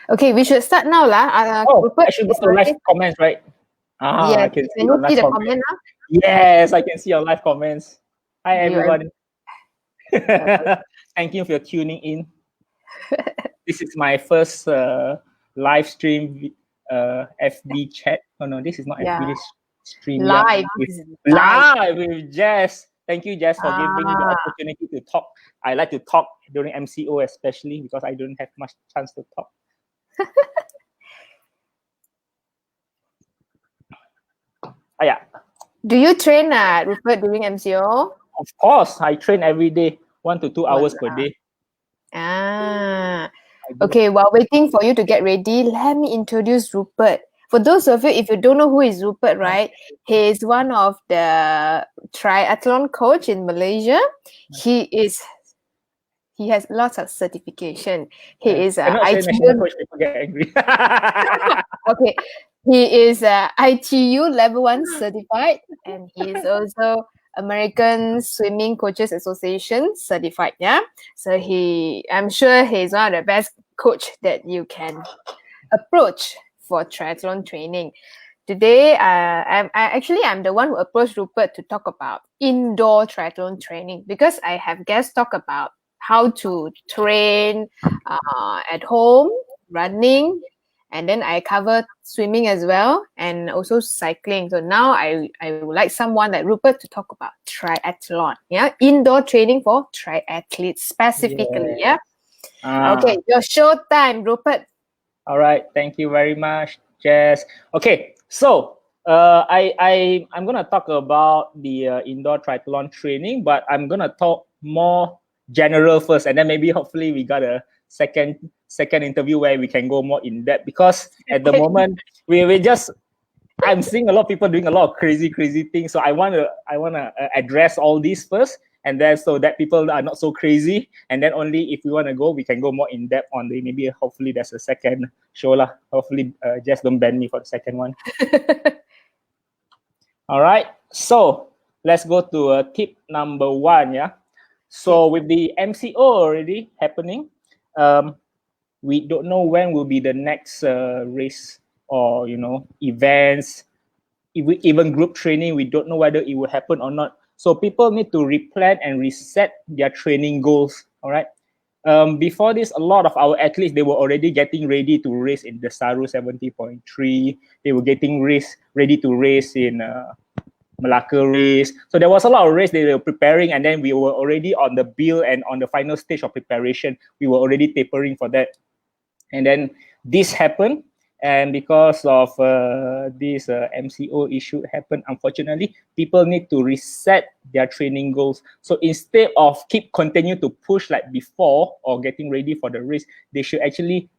Okay, we should start now lah. Oh, Rupert, I should go is to live ready? comments, right? I Yes. can see Can your you see live the comments. comment now? Yes, I can see your live comments. Hi, You are- everyone. Okay. Thank you for tuning in. This is my first live stream FB chat. Oh no, this is not Yeah. FB. This stream Live. live with Jess. Thank you, Jess, for giving me the Ah. opportunity to talk. I like to talk during MCO, especially because I don't have much chance to talk. Yeah. Do you train Rupert during MCO? Of course, I train every day, 1 to 2 hours per day. Okay, while waiting for you to get ready, let me introduce Rupert. For those of you, if you don't know who is Rupert, right? He is one of the triathlon coach in Malaysia. He has lots of certification. He is I'm not saying national coach, people get angry. Okay, he is ITU level 1 certified, and he is also American Swimming Coaches Association certified. Yeah, so I'm sure he's one of the best coach that you can approach for triathlon training. Today, I'm the one who approached Rupert to talk about indoor triathlon training, because I have guests talk about how to train at home, running, and then I cover swimming as well, and also cycling. So now I would like someone like Rupert to talk about triathlon, indoor training for triathletes specifically. Okay, your show time, Rupert. All right, thank you very much, Jess. Okay, so I'm gonna talk about the indoor triathlon training, but I'm gonna talk more general first, and then maybe hopefully we got a second interview where we can go more in depth, because at the moment I'm seeing a lot of people doing a lot of crazy things, so I wanna address all these first, and then so that people are not so crazy, and then only if we want to go, we can go more in depth on the maybe hopefully there's a second show lah. Hopefully just don't ban me for the second one. All right, so let's go to tip number 1. So with the MCO already happening, we don't know when will be the next race or events, even group training. We don't know whether it will happen or not. So people need to replan and reset their training goals. All right. Before this, a lot of our athletes, they were already getting ready to race in the Saru 70.3. They were getting ready to race in Malacca race. So there was a lot of race they were preparing, and then we were already on the bill and on the final stage of preparation. We were already tapering for that. And then this happened. And because of this MCO issue happened, unfortunately, people need to reset their training goals. So instead of continue to push like before or getting ready for the race, they should actually,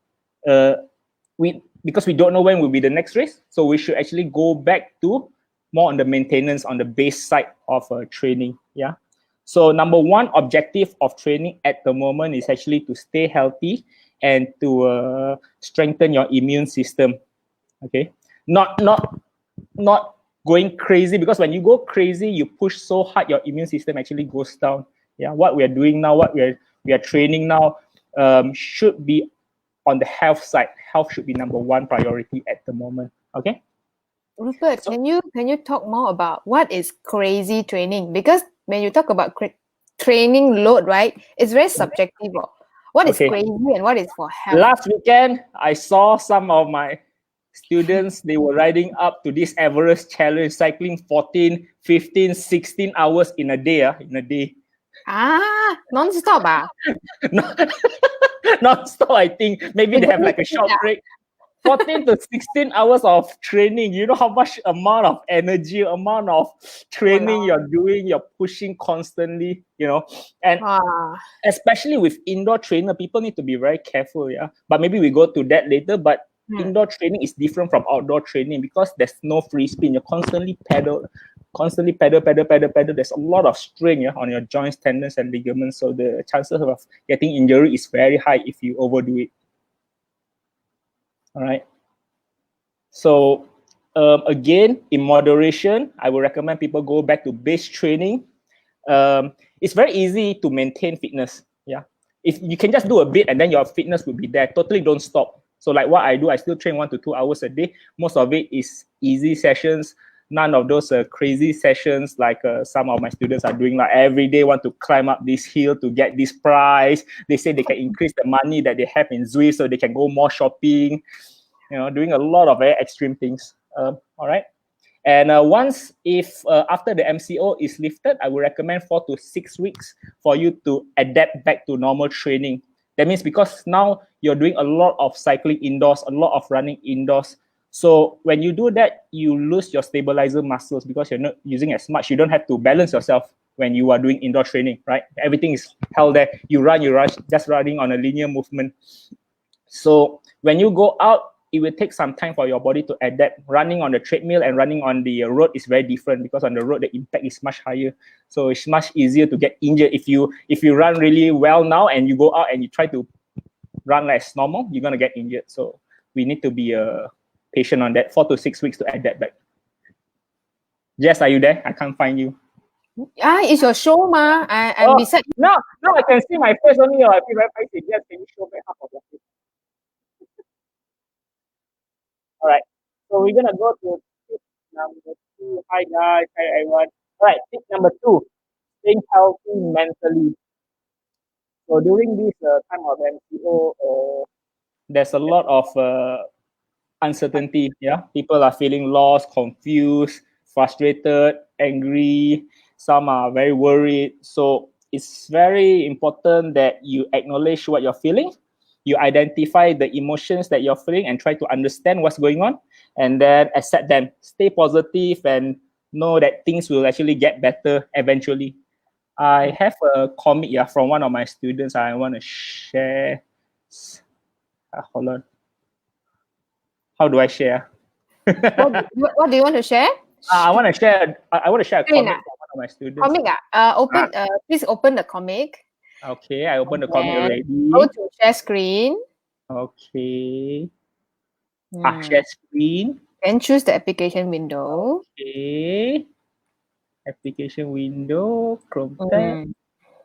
because we don't know when will be the next race, so we should actually go back to more on the maintenance, on the base side of training. Yeah. So number 1 objective of training at the moment is actually to stay healthy and to strengthen your immune system. Okay, not going crazy, because when you go crazy, you push so hard, your immune system actually goes down. Yeah, what we are doing now, what we are training now, should be on the health side. Health should be number 1 priority at the moment. Okay. Rupert, can you talk more about what is crazy training? Because when you talk about training load, right, it's very subjective. What is crazy and what is for health? Last weekend, I saw some of my students, they were riding up to this Everest challenge, cycling 14, 15, 16 hours in a day. Non-stop Non-stop, I think. Maybe they have like a short break. 14 to 16 hours of training. You know how much amount of energy, amount of training you're doing, you're pushing constantly, and especially with indoor trainer, people need to be very careful. Yeah, but maybe we go to that later. But indoor training is different from outdoor training, because there's no free spin. You're constantly pedal. There's a lot of strain on your joints, tendons, and ligaments. So the chances of getting injury is very high if you overdo it. All right. So again, in moderation, I would recommend people go back to base training. It's very easy to maintain fitness. Yeah. If you can just do a bit and then your fitness will be there. Totally don't stop. So like what I do, I still train 1 to 2 hours a day. Most of it is easy sessions. None of those crazy sessions like some of my students are doing, like every day want to climb up this hill to get this prize. They say they can increase the money that they have in Zui so they can go more shopping, doing a lot of very extreme things. All right. And once, if after the MCO is lifted, I would recommend 4 to 6 weeks for you to adapt back to normal training. That means because now you're doing a lot of cycling indoors, a lot of running indoors. So when you do that, you lose your stabilizer muscles because you're not using as much. You don't have to balance yourself when you are doing indoor training, right? Everything is held there. You run, just running on a linear movement. So when you go out, it will take some time for your body to adapt. Running on the treadmill and running on the road is very different because on the road the impact is much higher. So it's much easier to get injured if you run really well now and you go out and you try to run as normal, you're gonna get injured. So we need to be patient on that. 4 to 6 weeks to adapt back. Jess, are you there? I can't find you. It's your show, ma. I'm beside. No, I can see my face only. I feel very excited. Jess, can you show me half of your face? All right. So we're gonna go to tip number 2. Hi guys, hi everyone. All right, tip number 2: staying healthy mentally. So during this time of MCO, there's a lot of uncertainty. Yeah, people are feeling lost, confused, frustrated, angry. Some are very worried. So it's very important that you acknowledge what you're feeling. You identify the emotions that you're feeling and try to understand what's going on, and then accept them. Stay positive and know that things will actually get better eventually. I have a comic from one of my students I want to share. Hold on. How do I share? What do you want to share? I want to share. I want to share a comic from one of my students. Comic. Please open the comic. Okay, I opened the comic already. Go to share screen. Okay. Share screen. And choose the application window. Okay. Application window. Chrome tab.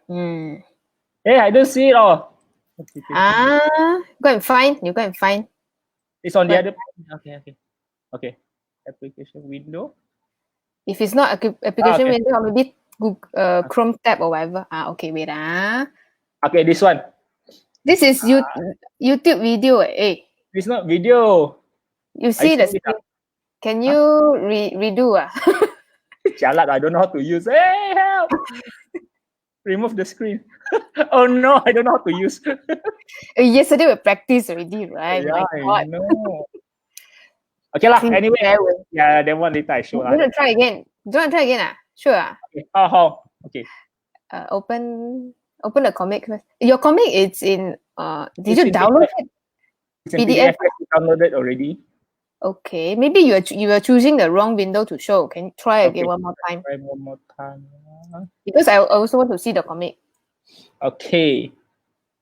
Hey, I don't see it all. Go and find. You go and find. It's on the other. Okay. Application window. If it's not application window, or maybe Google, Chrome tab or whatever. Okay, wait. Okay, this one. This is YouTube video. It's not video. You see the screen. Can you redo? Jalat, I don't know how to use. Hey, help! Remove the screen. Oh no, I don't know how to use. Yesterday we practiced already, right? Yeah, I know. Okay lah. Anyway, that one later I show. You want to try again? Do you want to try again? Sure. Okay. How? Okay. Open the comic first. Your comic is in. Did you download it? It's in PDF. You downloaded already. Okay, maybe you are choosing the wrong window to show. Can you try again one more time? Try one more time. Because I also want to see the comic. Okay.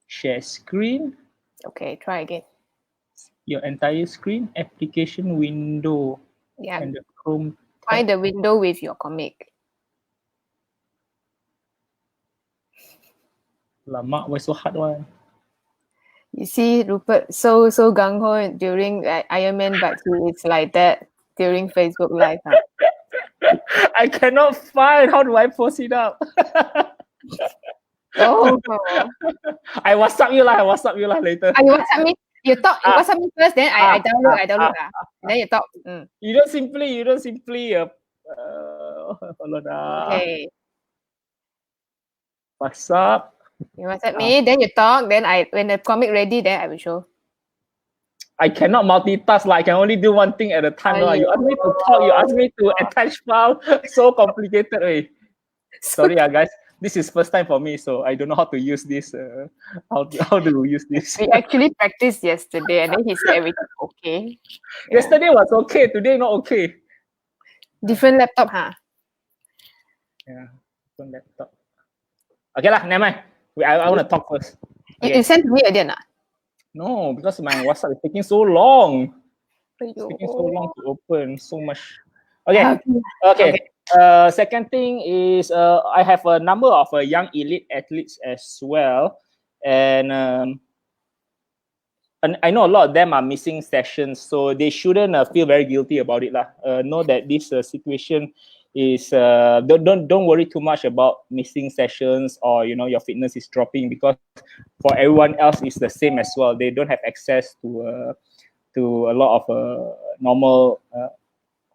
Share screen. Okay, try again. Your entire screen, application window. Yeah. And the Chrome. Find the window with your comic. Lama, why so hard one? You see, Rupert, so gung ho during Ironman, but he is like that during Facebook Live. Huh? I cannot find. How do I post it up? Oh. I WhatsApp you lah. Later. You WhatsApp me. You talk. You WhatsApp me first. Then I download. Then you talk. You don't simply. Hold on. Okay. WhatsApp. You WhatsApp me. Then you talk. Then when the comic ready, then I will show. I cannot multitask. I can only do one thing at a time. You ask me to talk. You ask me to attach file. So complicated. Sorry, guys. This is first time for me, so I don't know how to use this. How do we use this? We actually practiced yesterday, and then he said everything okay. Yesterday was okay. Today not okay. Different laptop, huh? Yeah, different laptop. Okay lah, never mind. I want to talk first. Okay. You sent to me again, No, because my WhatsApp is taking so long. It's taking so long to open. So much. Okay. Second thing is I have a number of young elite athletes as well, and I know a lot of them are missing sessions, so they shouldn't feel very guilty about it lah. Know that this situation is don't worry too much about missing sessions, or your fitness is dropping, because for everyone else it's the same as well. They don't have access to a lot of normal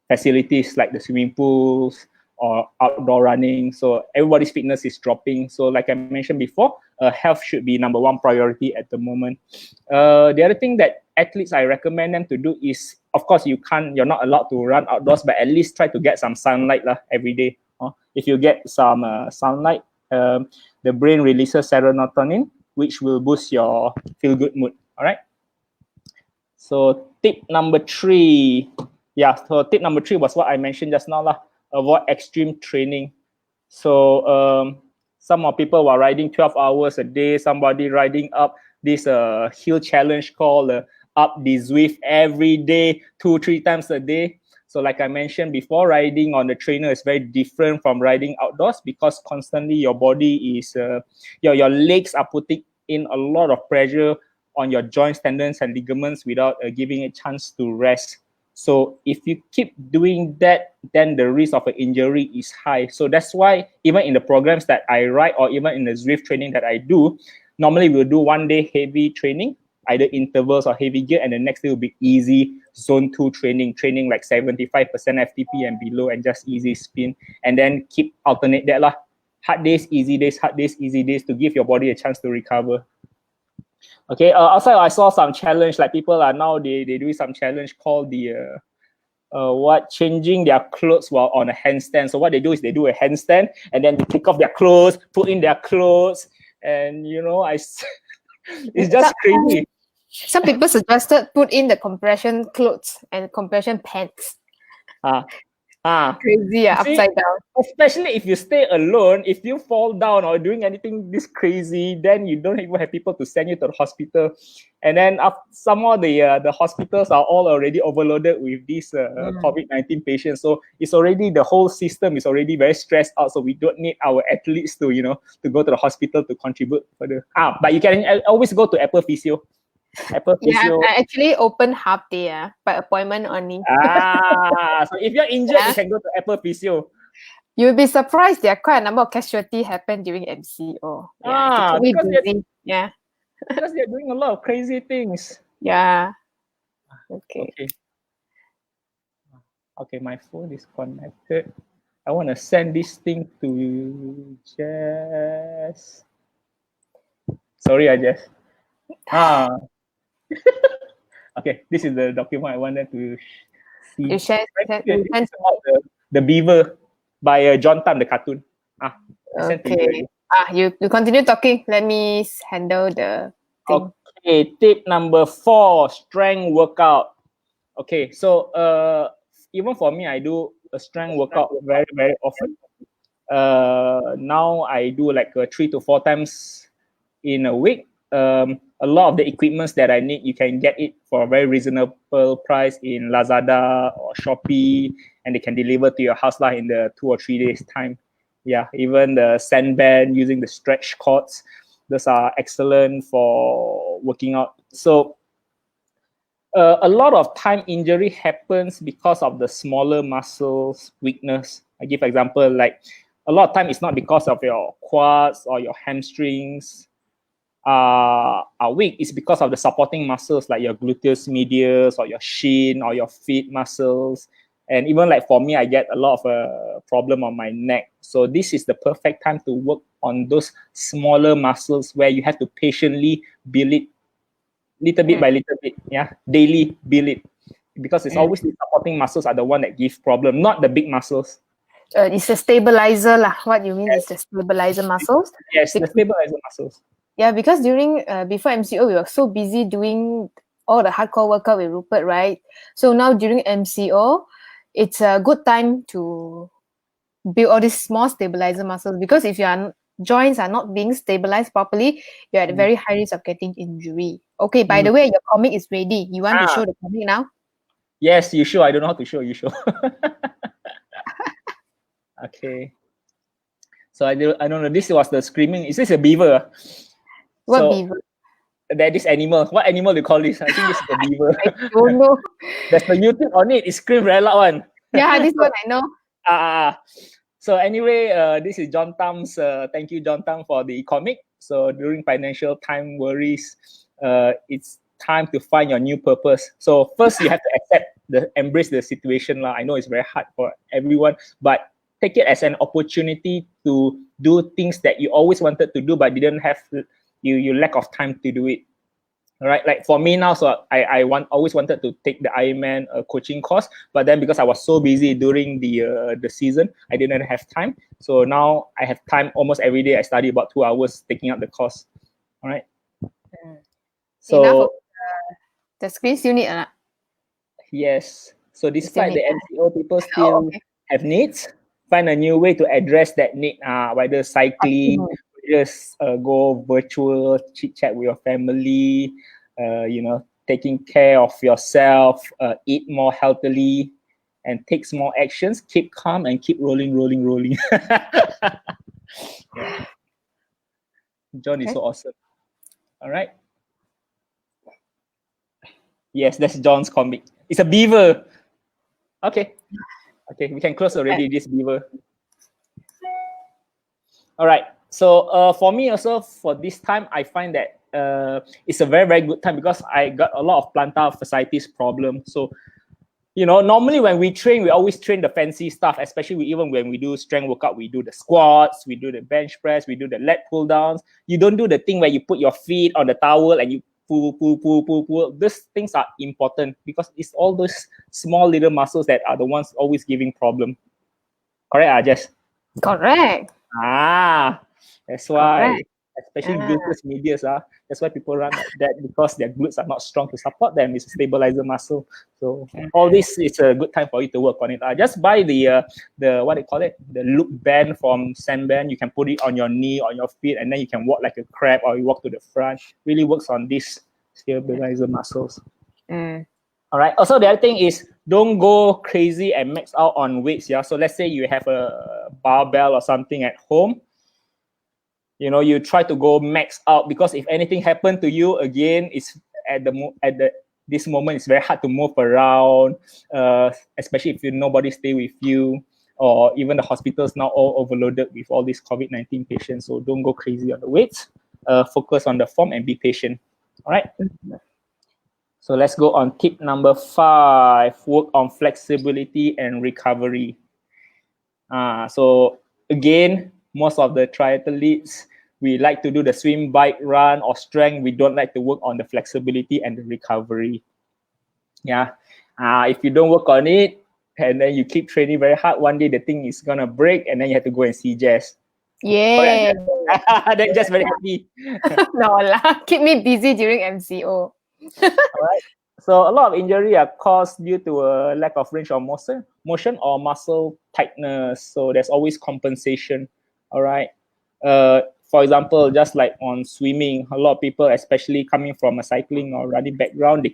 facilities like the swimming pools or outdoor running. So everybody's fitness is dropping. So like I mentioned before, health should be number one priority at the moment. The other thing that athletes I recommend them to do is, of course, you're not allowed to run outdoors, but at least try to get some sunlight every day. If you get some sunlight, the brain releases serotonin, which will boost your feel-good mood. All right. So tip number 3. Yeah, so tip number 3 was what I mentioned just now lah. Avoid extreme training. So some of people were riding 12 hours a day. Somebody riding up this hill challenge called Up the Zwift every day, 2-3 times a day. So like I mentioned before, riding on the trainer is very different from riding outdoors, because constantly your body is, your legs are putting in a lot of pressure on your joints, tendons, and ligaments without giving it a chance to rest. So if you keep doing that, then the risk of an injury is high. So that's why even in the programs that I ride, or even in the Zwift training that I do, normally we'll do 1 day heavy training, either intervals or heavy gear, and the next day will be easy zone 2 training like 75% FTP and below, and just easy spin, and then keep alternate that lah. Hard days, easy days, hard days, easy days, to give your body a chance to recover. Okay, outside I saw some challenge, like people are now, they do some challenge called the changing their clothes while on a handstand. So what they do is they do a handstand, and then they take off their clothes, put in their clothes, and it's just crazy. Some people suggested put in the compression clothes and compression pants. Crazy, upside down. Especially if you stay alone, if you fall down or doing anything this crazy, then you don't even have people to send you to the hospital. And then somehow the hospitals are all already overloaded with these COVID-19 patients. So it's already, the whole system is already very stressed out. So we don't need our athletes to go to the hospital to contribute further. But you can always go to Apple Physio. Yeah, I actually open half day by appointment only. So if you're injured, you can go to Apple Physio. You'll be surprised there are quite a number of casualties happen during MCO. Because because they're doing a lot of crazy things. Yeah. Okay. Okay, my phone is connected. I want to send this thing to Jess. Sorry, Jess. Okay, this is the document I wanted to see. You share. It's about the beaver by John Tam, the cartoon. Okay. You continue talking. Let me handle the thing. Okay, tip number 4, strength workout. Okay, so even for me, I do a strength workout very, very often. Now I do like 3 to 4 times in a week. A lot of the equipments that I need, you can get it for a very reasonable price in Lazada or Shopee, and they can deliver to your house in the 2 or 3 days time. Yeah, even the sandband using the stretch cords, those are excellent for working out. So a lot of time injury happens because of the smaller muscles weakness. I give example, like a lot of time it's not because of your quads or your hamstrings are weak. It's because of the supporting muscles like your gluteus medius or your shin or your feet muscles. And even like for me, I get a lot of problem on my neck. So this is the perfect time to work on those smaller muscles where you have to patiently build it little bit by little bit, daily build it. Because it's always the supporting muscles are the one that give problem, not the big muscles. It's a stabilizer lah. What you mean is the stabilizer muscles? Yes, the stabilizer muscles. Yeah, because during before MCO, we were so busy doing all the hardcore workout with Rupert, right? So now during MCO, it's a good time to build all these small stabilizer muscles, because if your joints are not being stabilized properly, you're at a very high risk of getting injury. Okay, by the way, your comic is ready. You want to show the comic now? Yes, you show. I don't know how to show. You show. Okay. So I don't know. This was the screaming. Is this a beaver? What beaver? this animal. What animal do you call this? I think this is a beaver. I don't know. There's a YouTube on it. It screams very loud one. Yeah, this one I know. So anyway, this is John Tam's. Thank you, John Tam, for the comic. So during financial time worries, it's time to find your new purpose. So first, you have to embrace the situation. I know it's very hard for everyone, but take it as an opportunity to do things that you always wanted to do, but didn't have. You lack of time to do it. All right, like for me now, so I always wanted to take the Ironman coaching course, but then because I was so busy during the season, I didn't have time. So now I have time almost every day. I study about 2 hours taking up the course. All right. So enough of the screens you need, yes. So despite the need. MCO, people still have needs. Find a new way to address that need. Whether cycling, just go virtual, chit chat with your family. Taking care of yourself, eat more healthily, and take small actions. Keep calm and keep rolling. Yeah. John is so awesome. All right. Yes, that's John's comic. It's a beaver. Okay, we can close already this beaver. All right. So for me also, for this time, I find that it's a very, very good time because I got a lot of plantar fasciitis problem. So, normally when we train, we always train the fancy stuff, especially even when we do strength workout, we do the squats, we do the bench press, we do the leg pull downs. You don't do the thing where you put your feet on the towel and you pull. These things are important because it's all those small little muscles that are the ones always giving problem. Correct, Jess? Correct. That's why, especially gluteus medius, that's why people run like that, because their glutes are not strong to support them. It's a stabilizer muscle. So all this is a good time for you to work on it. Just buy the what they call it, the loop band from Sandband. You can put it on your knee, on your feet, and then you can walk like a crab, or you walk to the front. Really works on these stabilizer muscles. All right. Also, the other thing is, don't go crazy and max out on weights. Yeah. So let's say you have a barbell or something at home. You try to go max out, because if anything happened to you again, it's this moment, it's very hard to move around, especially if nobody stay with you, or even the hospitals now all overloaded with all these COVID-19 patients. So don't go crazy on the weights. Focus on the form and be patient. All right. So let's go on tip number 5. Work on flexibility and recovery. So again, most of the triathletes, we like to do the swim, bike, run, or strength. We don't like to work on the flexibility and the recovery. Yeah. If you don't work on it, and then you keep training very hard, one day the thing is gonna break, and then you have to go and see Jess. Yeah. That's just very happy. No lah. Keep me busy during MCO. All right. So a lot of injury are caused due to a lack of range of motion or muscle tightness. So there's always compensation. All right. For example, just like on swimming, a lot of people, especially coming from a cycling or running background,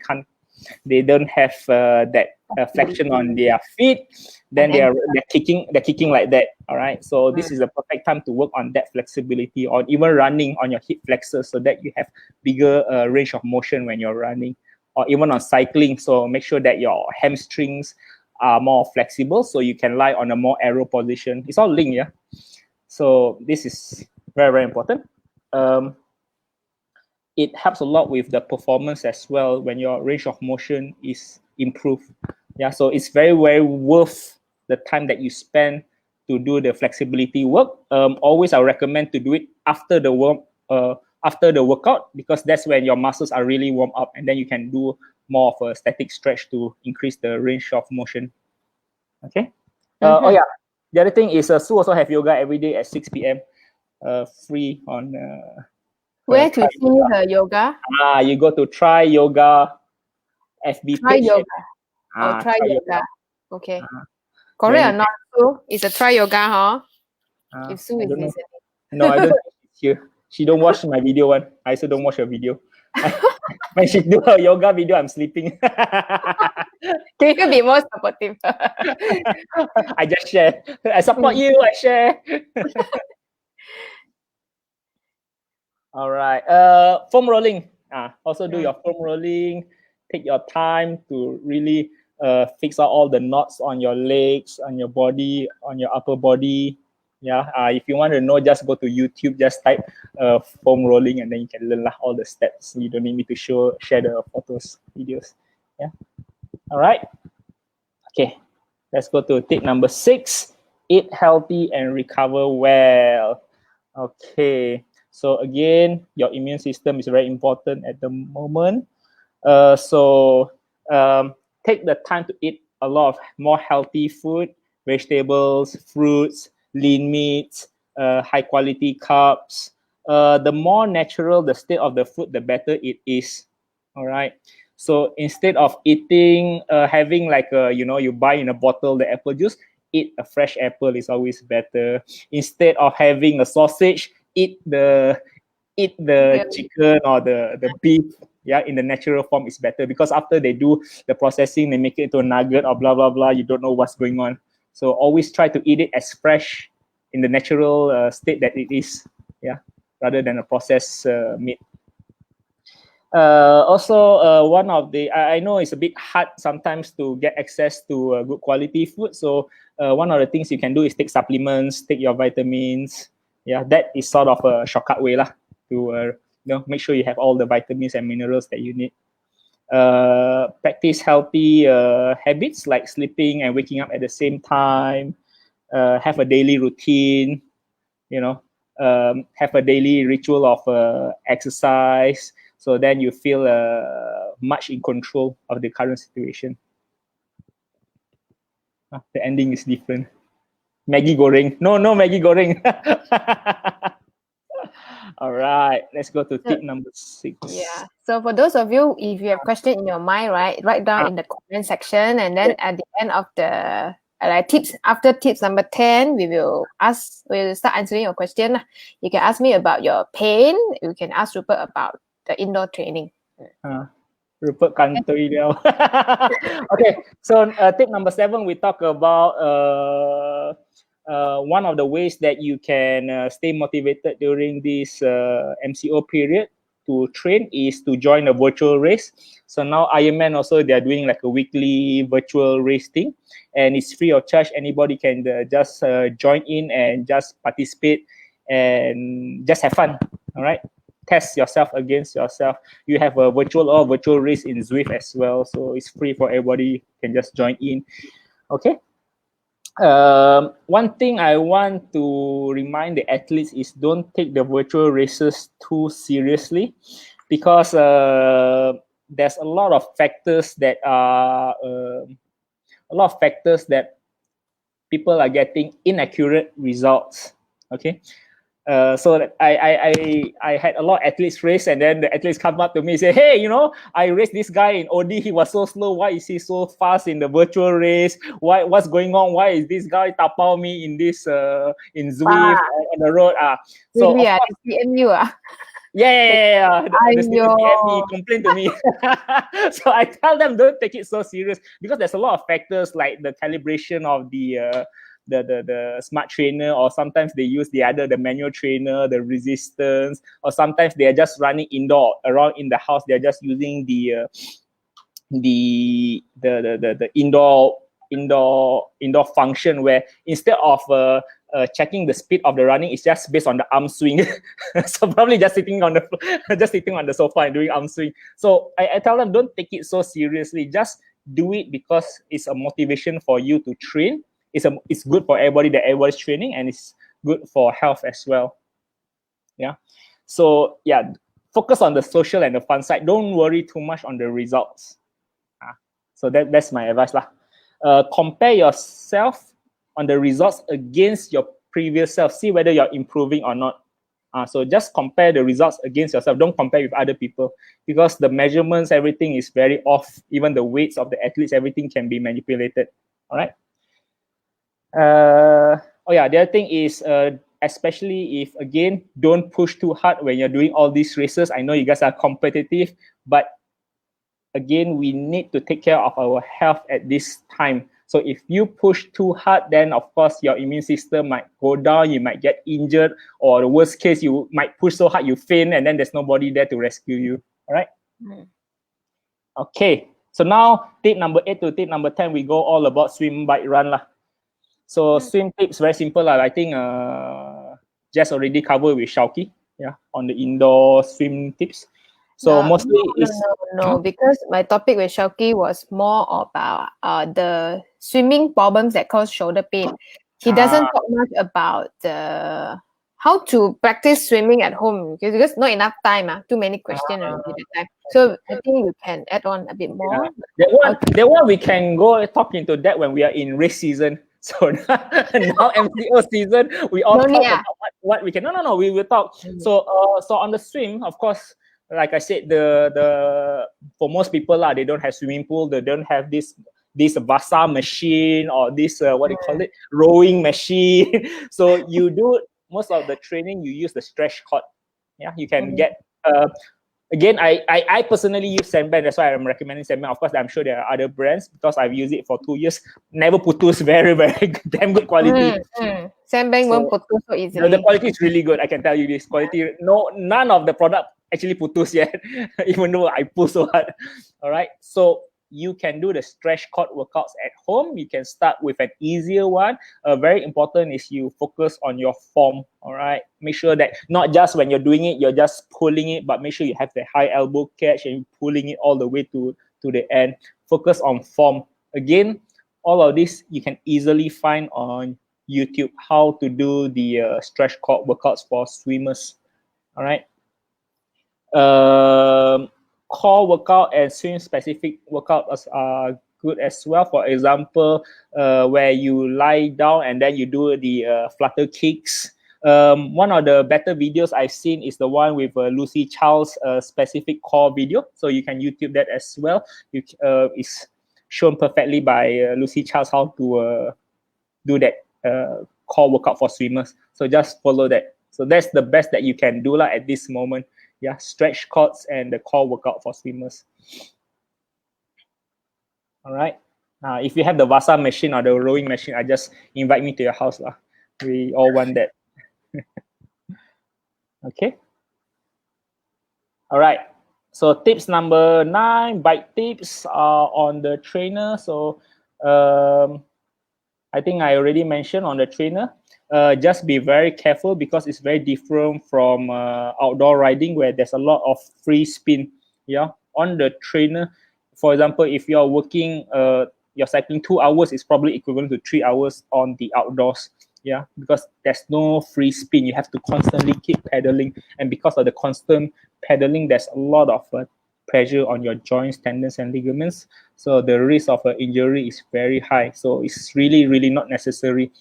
they don't have that flexion on their feet. Then they're kicking like that. All right. So this is a perfect time to work on that flexibility, or even running on your hip flexors, so that you have bigger range of motion when you're running, or even on cycling. So make sure that your hamstrings are more flexible, so you can lie on a more aero position. It's all linked, yeah. So this is very, very important. It helps a lot with the performance as well when your range of motion is improved. Yeah, so it's very, very worth the time that you spend to do the flexibility work. Always I recommend to do it after the workout, because that's when your muscles are really warm up, and then you can do more of a static stretch to increase the range of motion. Okay. Oh yeah, the other thing is Sue also have yoga every day at 6 p.m. Free on where to see her yoga? You go to Try Yoga FB Try page. Yoga. Try Yoga. Okay. Correct or not, Sue? It's a Try Yoga, huh? If Sue is listening. No, I don't think she's here. She don't watch my video one. I also don't watch her video. When she do her yoga video, I'm sleeping. Can you be more supportive? I just share. I support you. I share. All right. Foam rolling. Also do your foam rolling. Take your time to really fix out all the knots on your legs, on your body, on your upper body. Yeah. If you want to know, just go to YouTube. Just type foam rolling, and then you can learn all the steps. You don't need me to share the photos, videos. Yeah. All right. Okay. Let's go to tip number 6. Eat healthy and recover well. Okay. So again, your immune system is very important at the moment. So take the time to eat a lot of more healthy food, vegetables, fruits, lean meats, high quality carbs. The more natural the state of the food, the better it is. All right. So instead of eating, having like you buy in a bottle the apple juice, eat a fresh apple is always better. Instead of having a sausage, eat the chicken or the beef, in the natural form is better, because after they do the processing, they make it into a nugget or blah blah blah. You don't know what's going on. So always try to eat it as fresh in the natural state that it is, rather than a processed meat. Also, one of the I know it's a bit hard sometimes to get access to good quality food. So one of the things you can do is take supplements, take your vitamins. Yeah, that is sort of a shortcut way lah to make sure you have all the vitamins and minerals that you need. Practice healthy habits like sleeping and waking up at the same time. Have a daily routine. Have a daily ritual of exercise. So then you feel much in control of the current situation. The ending is different. Maggie goreng. No Maggie goreng. All right, let's go to tip number 6. Yeah. So for those of you, if you have question in your mind, right, write down in the comment section, and then at the end of the tips, after tips number 10, we'll start answering your question. You can ask me about your pain. You can ask Rupert about the indoor training. Rupert country now. Okay, so tip number 7, we talk about one of the ways that you can stay motivated during this MCO period to train is to join a virtual race. So now Ironman also, they're doing like a weekly virtual race thing, and it's free of charge. Anybody can just join in and just participate and just have fun. All right. Test yourself against yourself. You have a virtual race in Zwift as well, so it's free for everybody. You can just join in. Okay. One thing I want to remind the athletes is don't take the virtual races too seriously, because there's a lot of factors that people are getting inaccurate results. Okay. So I had a lot of athletes race, and then the athletes come up to me and say, hey, I raced this guy in OD, he was so slow. Why is he so fast in the virtual race? What's going on? Why is this guy tapao me in this in Zwift on the road? So really, CMU Yeah. The CMU complain to me. So I tell them, don't take it so serious, because there's a lot of factors like the calibration of the smart trainer, or sometimes they use the manual trainer, the resistance, or sometimes they are just running indoor around in the house. They're just using the indoor function, where instead of checking the speed of the running, it's just based on the arm swing. So probably just sitting on the sofa and doing arm swing. So I tell them, don't take it so seriously. Just do it because it's a motivation for you to train. It's good for everybody that everybody's training, and it's good for health as well. Yeah. So focus on the social and the fun side. Don't worry too much on the results. So that's my advice lah. Compare yourself on the results against your previous self. See whether you're improving or not. So just compare the results against yourself. Don't compare with other people, because the measurements, everything is very off. Even the weights of the athletes, everything can be manipulated. All right. The other thing is, especially if, again, don't push too hard when you're doing all these races. I know you guys are competitive, but again, we need to take care of our health at this time. So if you push too hard, then of course your immune system might go down, you might get injured, or the worst case, you might push so hard you faint, and then there's nobody there to rescue you. All right. Mm. Okay. So now tip number 8 to tip number 10, we go all about swim, bike, run lah. So swim tips very simple lah. I think just already covered with Shauki, yeah, on the indoor swim tips. So mostly No, because my topic with Shauki was more about the swimming problems that cause shoulder pain. He doesn't talk much about the how to practice swimming at home because not enough time. Too many questions already that time. So I think you can add on a bit more. That one we can go talk into that when we are in race season. So now MCO season, we all talk about what we can. No, we will talk. So on the swim, of course, like I said, the for most people they don't have swimming pool, they don't have this Vasa machine or this what do you call it, rowing machine. So you do most of the training, you use the stretch cord. Yeah, you can get again, I personally use Sandband. That's why I'm recommending Sandband. Of course, I'm sure there are other brands because I've used it for 2 years. Never putus, very, very damn good quality. Sandband won't putus so easily. The quality is really good. I can tell you this quality. No, none of the product actually putus yet, even though I pull so hard. All right. So you can do the stretch cord workouts at home. You can start with an easier one. Very important is you focus on your form. All right. Make sure that not just when you're doing it, you're just pulling it, but make sure you have the high elbow catch and pulling it all the way to the end. Focus on form. Again, all of this you can easily find on YouTube, how to do the stretch cord workouts for swimmers. All right. Core workout and swim specific workouts are good as well. For example, where you lie down and then you do the flutter kicks. One of the better videos I've seen is the one with Lucy Charles' specific core video. So you can YouTube that as well. It's shown perfectly by Lucy Charles how to do that core workout for swimmers. So just follow that. So that's the best that you can do at this moment. Yeah, stretch cords and the core workout for swimmers. All right. Now, if you have the Vasa machine or the rowing machine, I just invite me to your house lah. We all want that. Okay. All right. So tips number 9, bike tips are on the trainer. So I think I already mentioned on the trainer. Just be very careful because it's very different from outdoor riding where there's a lot of free spin. Yeah, on the trainer, for example, if you're working, you're cycling 2 hours, it's probably equivalent to 3 hours on the outdoors. Yeah, because there's no free spin. You have to constantly keep pedaling, and because of the constant pedaling, there's a lot of pressure on your joints, tendons, and ligaments. So the risk of injury is very high. So it's really, really not necessary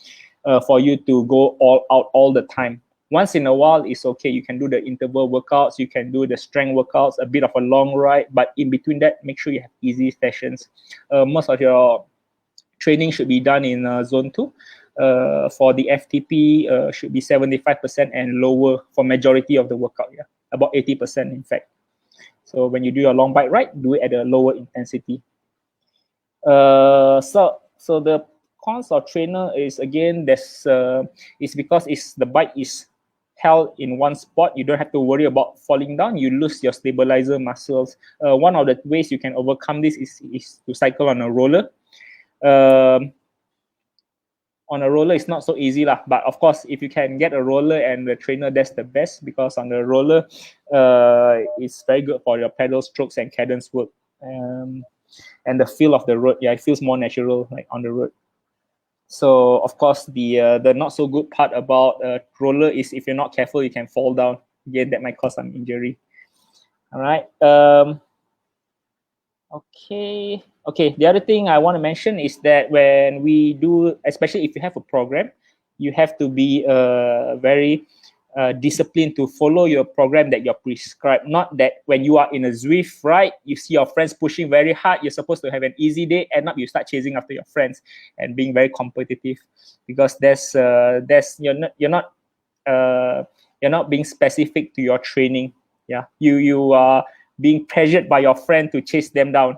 for you to go all out all the time. Once in a while, it's okay. You can do the interval workouts. You can do the strength workouts, a bit of a long ride. But in between that, make sure you have easy sessions. Most of your training should be done in zone 2. For the FTP, should be 75% and lower for majority of the workout. Yeah, about 80% in fact. So when you do your long bike ride, do it at a lower intensity. So the cons of trainer is again it's because the bike is held in one spot. You don't have to worry about falling down. You lose your stabilizer muscles. One of the ways you can overcome this is to cycle on a roller. On a roller, it's not so easy lah. But of course, if you can get a roller and the trainer, that's the best because on the roller, it's very good for your pedal strokes and cadence work. And the feel of the road, yeah, it feels more natural like on the road. So of course, the not so good part about roller is if you're not careful, you can fall down. Again, that might cause some injury. All right. Okay. The other thing I want to mention is that when we do, especially if you have a program, you have to be very disciplined to follow your program that you're prescribed. Not that when you are in a Zwift ride, you see your friends pushing very hard, you're supposed to have an easy day, end up you start chasing after your friends and being very competitive because you're not being specific to your training. Yeah, you are being pressured by your friend to chase them down.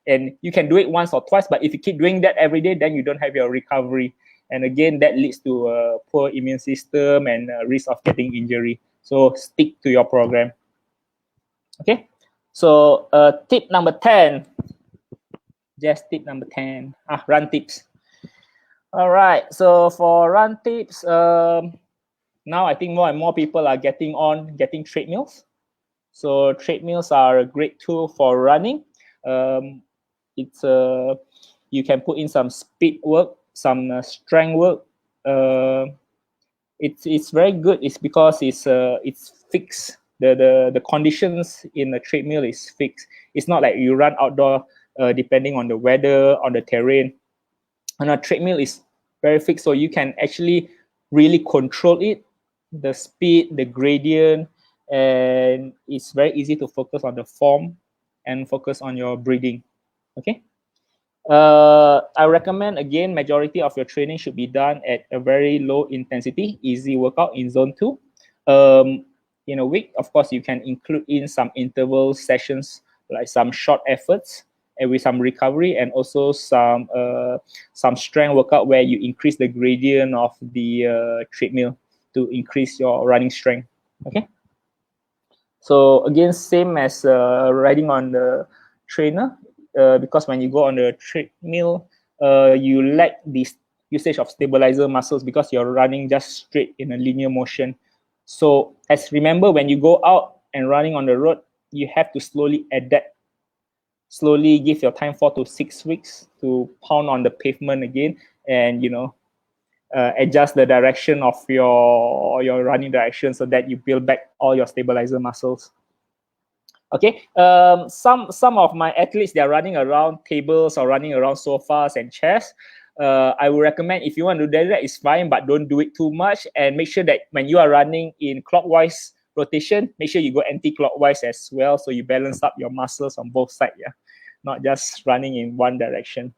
And you can do it once or twice, but if you keep doing that every day, then you don't have your recovery. And again, that leads to a poor immune system and risk of getting injury. So stick to your program. Okay. So tip number 10. Just tip number 10. Run tips. All right. So for run tips, now I think more and more people are getting treadmills. So treadmills are a great tool for running. It's you can put in some speed work, some strength work. It's very good. It's because it's fixed. The conditions in the treadmill is fixed. It's not like you run outdoor depending on the weather, on the terrain. And a treadmill is very fixed, so you can actually really control it, the speed, the gradient, and it's very easy to focus on the form and focus on your breathing. Okay. I recommend, again, majority of your training should be done at a very low intensity, easy workout in zone 2. In a week, of course, you can include in some interval sessions, like some short efforts and with some recovery, and also some strength workout where you increase the gradient of the treadmill to increase your running strength. Okay. So again, same as riding on the trainer, because when you go on the treadmill, you lack this usage of stabilizer muscles because you're running just straight in a linear motion. So remember, when you go out and running on the road, you have to slowly adapt. Slowly give your time 4 to 6 weeks to pound on the pavement again, and adjust the direction of your running direction so that you build back all your stabilizer muscles. Okay, some of my athletes, they're running around tables or running around sofas and chairs. I would recommend, if you want to do that, it's fine, but don't do it too much, and make sure that when you are running in clockwise rotation, make sure you go anti-clockwise as well, so you balance up your muscles on both sides, yeah, not just running in one direction.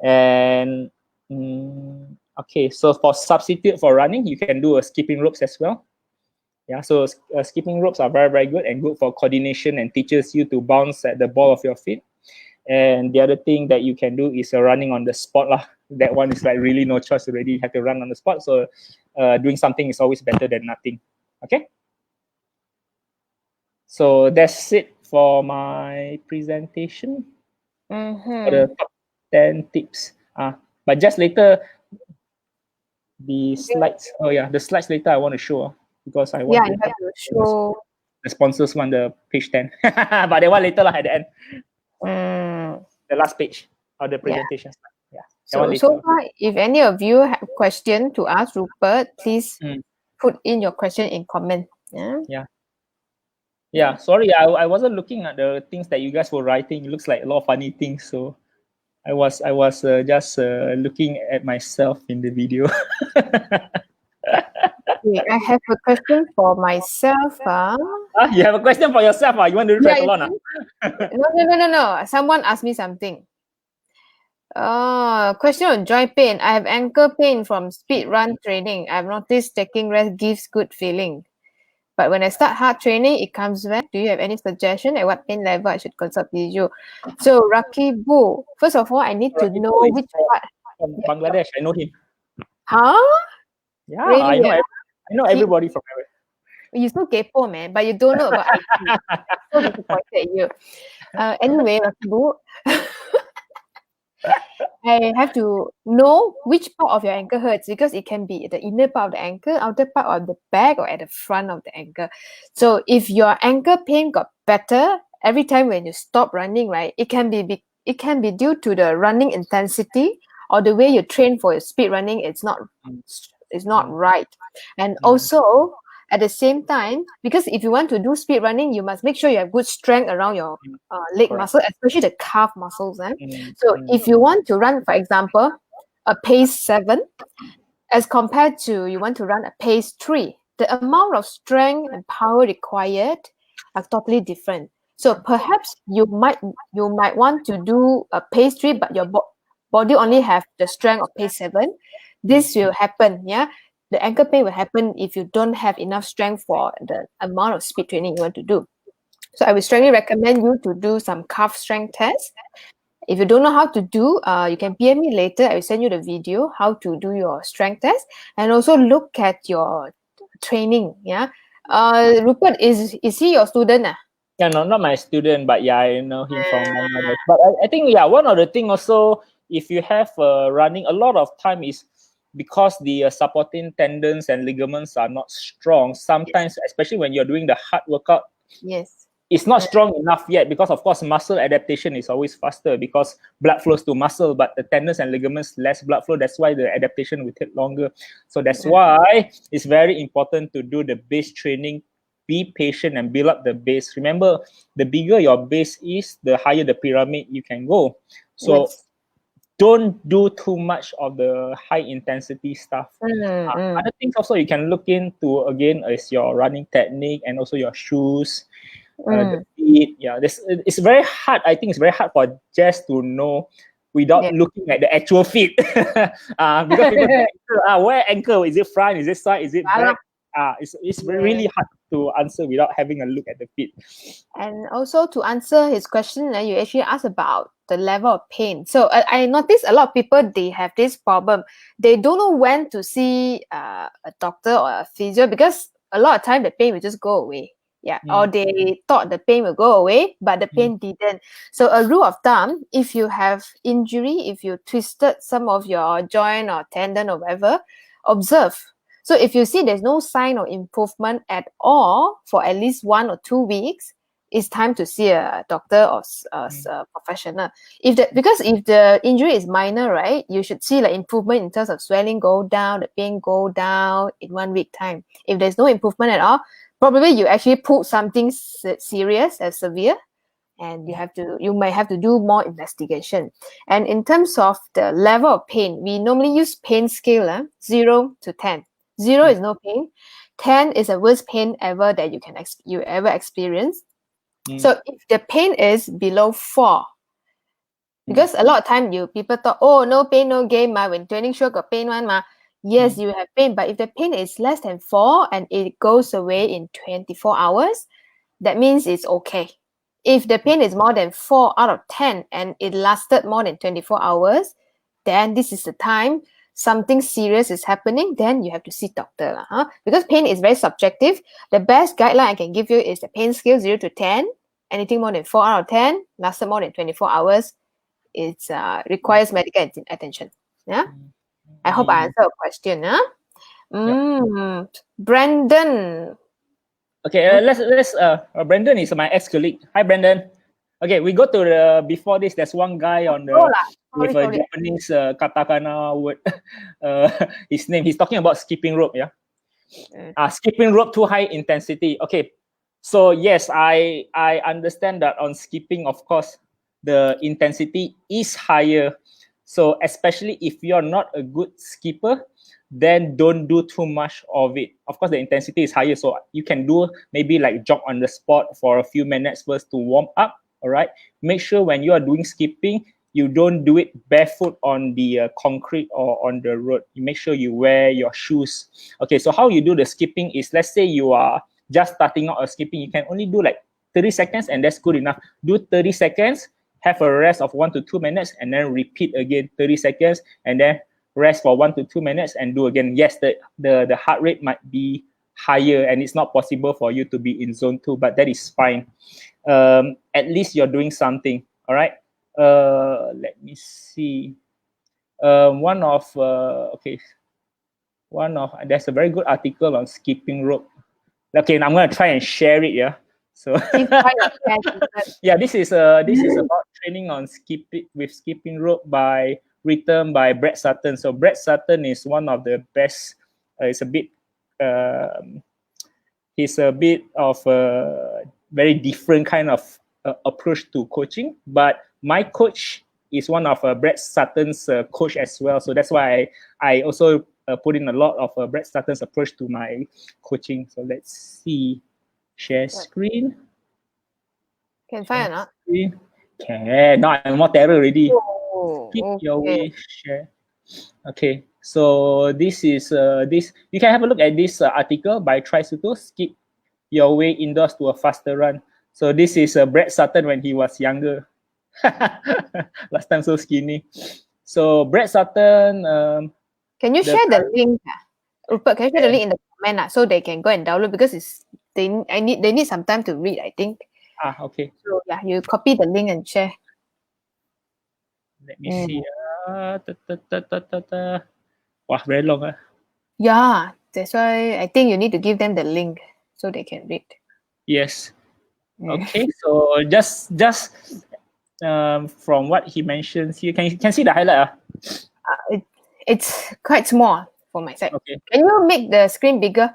And okay, so for substitute for running, you can do a skipping ropes as well. Yeah, so skipping ropes are very, very good and good for coordination and teaches you to bounce at the ball of your feet. And the other thing that you can do is running on the spot lah. That one is like really no choice already. You have to run on the spot. So doing something is always better than nothing. Okay. So that's it for my presentation. For the top 10 tips. But just later, the slides. Oh yeah, the slides later I want to show, because I want you have to show the sponsors one, the page 10. But they want later at the end. The last page of the presentation. Yeah. So far, if any of you have a question to ask Rupert, please put in your question in comment. Yeah. Sorry, I wasn't looking at the things that you guys were writing. It looks like a lot of funny things. So I was just looking at myself in the video. Okay, I have a question for myself. You have a question for yourself? You want to do triathlon? No. Someone asked me something. Question on joint pain. I have ankle pain from speed run training. I've noticed taking rest gives good feeling. But when I start hard training, it comes back. Do you have any suggestion at what pain level I should consult physio? So, Rakibu, first of all, I need to know which part. From Bangladesh, I know him. Huh? Yeah, really? I know everybody from there. You're so kepo, man, but you don't know about IT. So disappointed at you. Anyway, Rakibu, I have to know which part of your ankle hurts, because it can be the inner part of the ankle, outer part of the back, or at the front of the ankle. So if your ankle pain got better every time when you stop running, right, it can be due to the running intensity or the way you train for your speed running. It's not right. And also, at the same time, because if you want to do speed running, you must make sure you have good strength around your leg muscle, especially the calf muscles. So if you want to run, for example, a pace 7, as compared to you want to run a pace 3, the amount of strength and power required are totally different. So perhaps you might want to do a pace 3, but your body only have the strength of pace 7. This will happen, the ankle pain will happen if you don't have enough strength for the amount of speed training you want to do. So I would strongly recommend you to do some calf strength tests. If you don't know how to do, you can PM me later. I will send you the video how to do your strength test, and also look at your training. Rupert, is he your student? Yeah, no, not my student, but yeah, I know him from Bangladesh. But I think yeah, one of the thing also, if you have running, a lot of time is because the supporting tendons and ligaments are not strong. Sometimes, especially when you're doing the hard workout, Yes. it's not strong enough yet, because of course muscle adaptation is always faster because blood flows to muscle, but the tendons and ligaments less blood flow. That's why the adaptation will take longer. So that's why it's very important to do the base training. Be patient and build up the base. Remember, the bigger your base is, the higher the pyramid you can go. So Yes. don't do too much of the high intensity stuff. Other things also you can look into again is your running technique and also your shoes, the feet. Yeah, it's very hard. I think it's very hard for Jess to know without Yeah. looking at the actual feet. Because people say, where ankle? Is it front? Is it side? Is it back? It's really hard to answer without having a look at the feet. And also to answer his question, you actually asked about the level of pain. So I noticed a lot of people, they have this problem. They don't know when to see a doctor or a physio, because a lot of time the pain will just go away. Yeah, or they thought the pain will go away, but the pain didn't. So a rule of thumb, if you have injury, if you twisted some of your joint or tendon or whatever, observe. So if you see there's no sign of improvement at all for at least 1 or 2 weeks, it's time to see a doctor or a professional. Because if the injury is minor, right, you should see like improvement in terms of swelling go down, the pain go down in 1 week time. If there's no improvement at all, probably you actually pulled something serious and severe, and you might have to do more investigation. And in terms of the level of pain, we normally use pain scale 0 to 10. 0 is no pain. 10 is the worst pain ever that you ever experience. So if the pain is below 4, because a lot of time people thought, oh, no pain, no gain, when training sure got pain one ma. Yes, you have pain, but if the pain is less than 4 and it goes away in 24 hours, that means it's okay. If the pain is more than 4 out of 10 and it lasted more than 24 hours, then this is the time something serious is happening, then you have to see doctor. Because pain is very subjective. The best guideline I can give you is the pain scale 0 to 10. Anything more than 4 out of 10, lasted more than 24 hours, it requires medical attention. Yeah, I hope I answered your question. Brandon. Okay, let's Brandon is my ex-colleague. Hi, Brandon. Okay, we go to the before this. There's one guy on the with a Japanese katakana word. His name. He's talking about skipping rope. Yeah, skipping rope to high intensity. Okay, so yes, I understand that on skipping, of course, the intensity is higher. So especially if you're not a good skipper, then don't do too much of it. Of course, the intensity is higher, so you can do maybe like jog on the spot for a few minutes first to warm up. All right. Make sure when you are doing skipping, you don't do it barefoot on the concrete or on the road. You make sure you wear your shoes. Okay. So how you do the skipping is, let's say you are just starting out a skipping, you can only do like 30 seconds, and that's good enough. Do 30 seconds. Have a rest of 1 to 2 minutes, and then repeat again 30 seconds, and then rest for 1 to 2 minutes and do again. Yes, the heart rate might be higher and it's not possible for you to be in zone 2, but that is fine. At least you're doing something. All right. Let me see. There's a very good article on skipping rope. Okay, I'm gonna try and share it. Yeah. So yeah, this is about training on skipping rope written by Brett Sutton. So Brett Sutton is one of the best. He's a bit of a very different kind of approach to coaching. But my coach is one of Brett Sutton's coach as well. So that's why I also put in a lot of Brett Sutton's approach to my coaching. So let's see. Share screen. Can find or not? Screen. Can. Now I'm more terror already. Skip your way. Share. Okay. So this is this. You can have a look at this article by Trisuto. Skip your way indoors to a faster run. So this is Brett Sutton when he was younger. Last time so skinny. So Brett Sutton. Can you share the link? Rupert, can you share the link in the comment so they can go and download, because they need some time to read, I think. Okay. So yeah, you copy the link and share. Let me see. Wow, very long. Yeah, that's why I think you need to give them the link so they can read. Yes. Mm. Okay. So just from what he mentions, you can see the highlight. It's quite small for my side. Okay. Can you make the screen bigger?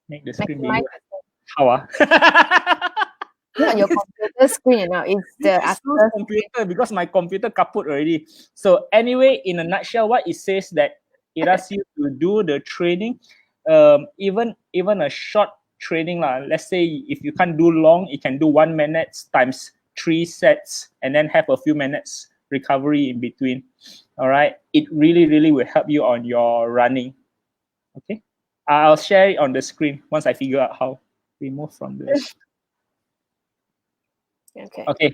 Make the screen Maximize bigger. the How? not your computer screen, it's the It's other not screen. computer because my computer kaput already. So anyway, in a nutshell, what it says that it asks you to do the training, even a short training lah. Let's say if you can't do long, you can do 1 minute times 3 sets, and then have a few minutes recovery in between. All right, it really will help you on your running. Okay, I'll share it on the screen once I figure out how. Remove from this. Okay. Okay.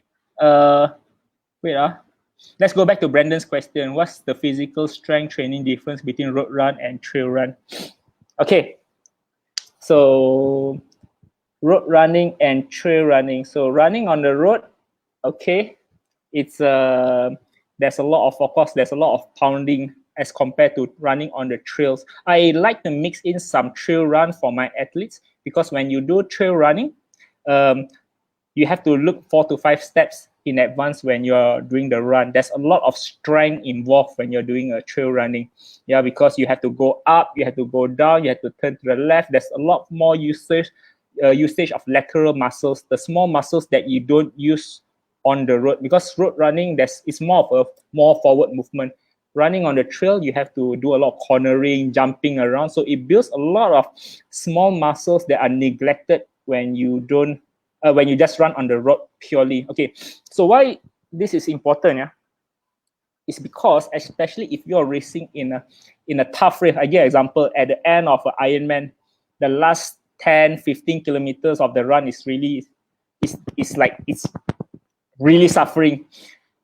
Wait. Let's go back to Brandon's question. What's the physical strength training difference between road run and trail run? Okay. So road running and trail running. So running on the road, okay, it's there's a lot of course, there's a lot of pounding as compared to running on the trails. I like to mix in some trail run for my athletes because when you do trail running, you have to look 4 to 5 steps in advance when you're doing the run. There's a lot of strength involved when you're doing a trail running. Yeah, because you have to go up, you have to go down, you have to turn to the left. There's a lot more usage of lateral muscles, the small muscles that you don't use on the road. Because road running, it's more of a more forward movement. Running on the trail, you have to do a lot of cornering, jumping around. So it builds a lot of small muscles that are neglected when you don't when you just run on the road purely. Okay, so why this is important, yeah, is because especially if you're racing in a tough race. I give an example at the end of an Ironman, the last 10-15 kilometers of the run is really it's really suffering.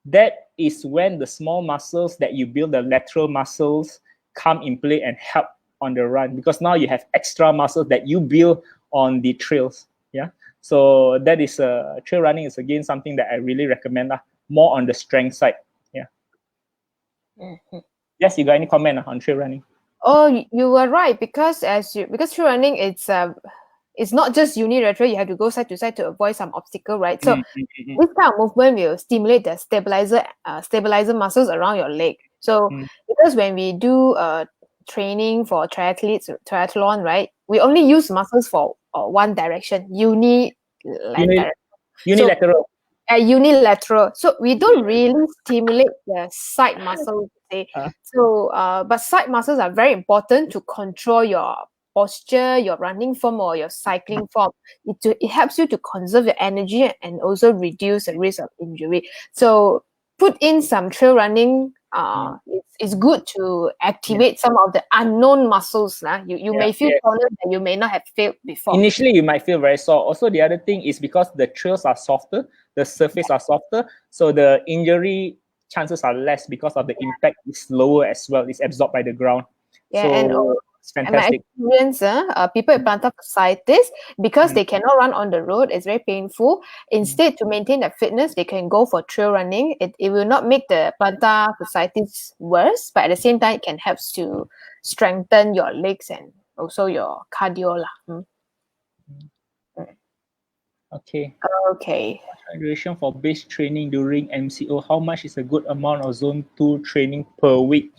That is when the small muscles that you build, the lateral muscles, come in play and help on the run, because now you have extra muscles that you build on the trails. Yeah. So that is trail running is again something that I really recommend, more on the strength side. Yeah. Mm-hmm. Yes, you got any comment on trail running? Oh, you were right, because trail running, it's not just unilateral. You have to go side to side to avoid some obstacle, right? So this kind of movement will stimulate the stabilizer muscles around your leg. So because when we do training for triathlon, right, we only use muscles for one direction, unilateral. Unilateral. So, unilateral. So we don't really stimulate the side muscles. But side muscles are very important to control your posture, your running form, or your cycling form. It helps you to conserve your energy and also reduce the risk of injury. So put in some trail running. It's good to activate some of the unknown muscles. You may feel taller, but you may not have felt before. Initially, you might feel very sore. Also, the other thing is because the trails are softer, the surface are softer, so the injury chances are less because of the impact is lower as well. It's absorbed by the ground. Yeah, so it's fantastic. And my experience, people with plantar fasciitis, because they cannot run on the road, it's very painful. Instead, to maintain their fitness, they can go for trail running. It will not make the plantar fasciitis worse, but at the same time, it can help to strengthen your legs and also your cardio. Okay. Okay. Duration for base training during MCO. How much is a good amount of zone 2 training per week?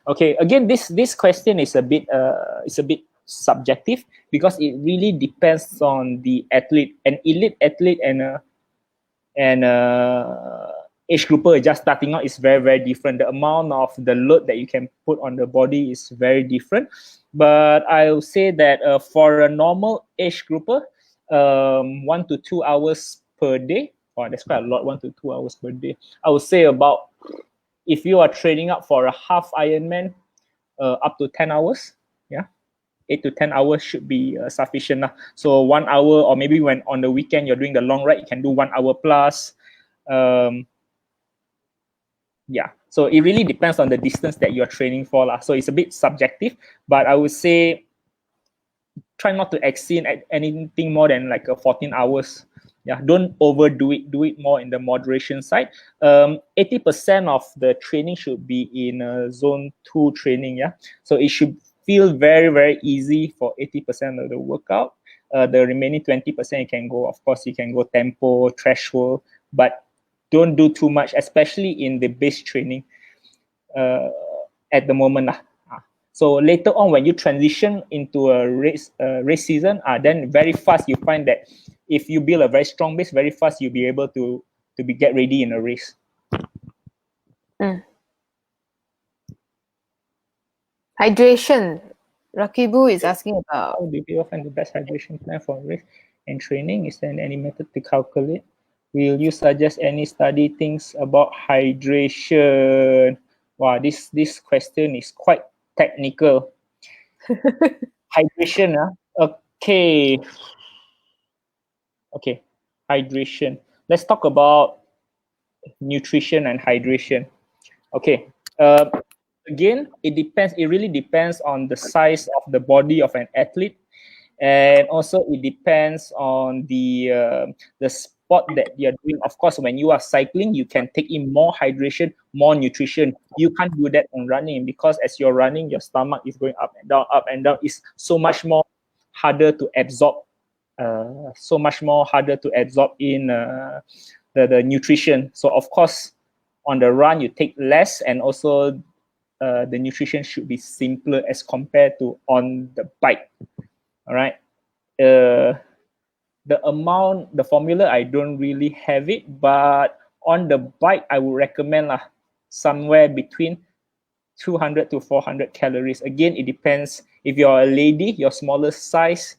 Okay, again, this question is a bit subjective, because it really depends on the athlete. An elite athlete and age grouper just starting out is very different. The amount of the load that you can put on the body is very different. But I'll say that for a normal age grouper, 1 to 2 hours per day. Oh, that's quite a lot. 1 to 2 hours per day. I would say about, if you are training up for a half Ironman, up to 10 hours. Yeah, 8 to 10 hours should be sufficient. So 1 hour, or maybe when on the weekend you're doing the long ride, you can do 1 hour plus. Yeah, so it really depends on the distance that you're training for. So it's a bit subjective, but I would say try not to exceed anything more than like 14 hours. Yeah, don't overdo it. Do it more in the moderation side. 80% of the training should be in zone 2 training. Yeah, so it should feel very, very easy for 80% of the workout. The remaining 20% you can go, of course, you can go tempo, threshold, but don't do too much, especially in the base training at the moment. So later on, when you transition into a race season, then very fast you find that if you build a very strong base, very fast you'll be able to get ready in a race. Hydration. Rakibu is asking about. How do you find the best hydration plan for race and training? Is there any method to calculate? Will you suggest any study things about hydration? Wow, this question is quite technical. Hydration, okay. Okay, hydration. Let's talk about nutrition and hydration. Okay. Again, it depends. It really depends on the size of the body of an athlete, and also it depends on the sport that you're doing. Of course, when you are cycling, you can take in more hydration, more nutrition. You can't do that on running because as you're running, your stomach is going up and down, up and down. It's so much more harder to absorb. So much more harder to absorb in the nutrition. So of course, on the run, you take less, and also the nutrition should be simpler as compared to on the bike. All right. The amount, the formula, I don't really have it, but on the bike, I would recommend somewhere between 200 to 400 calories. Again, it depends. If you're a lady, your smaller size,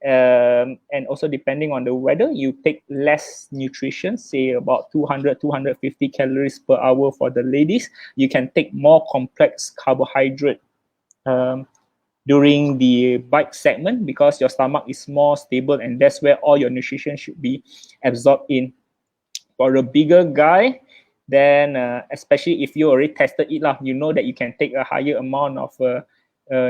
and also depending on the weather, you take less nutrition, say about 200, 250 calories per hour for the ladies. You can take more complex carbohydrate during the bike segment because your stomach is more stable, and that's where all your nutrition should be absorbed in. For a bigger guy, then especially if you already tested it, you know that you can take a higher amount of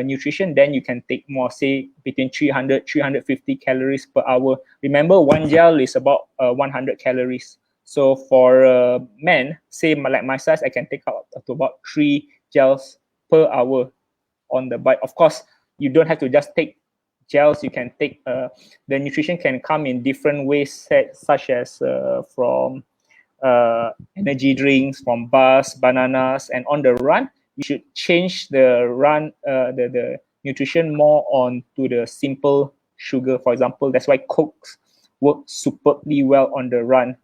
nutrition, then you can take more, say between 300, 350 calories per hour. Remember, one gel is about 100 calories. So for men, say like my size, I can take up to about 3 gels per hour on the bike. Of course, you don't have to just take gels. You can take the nutrition can come in different ways, such as from energy drinks, from bars, bananas, and on the run, you should change the run the nutrition more on to the simple sugar. For example, that's why Cokes work superbly well on the run.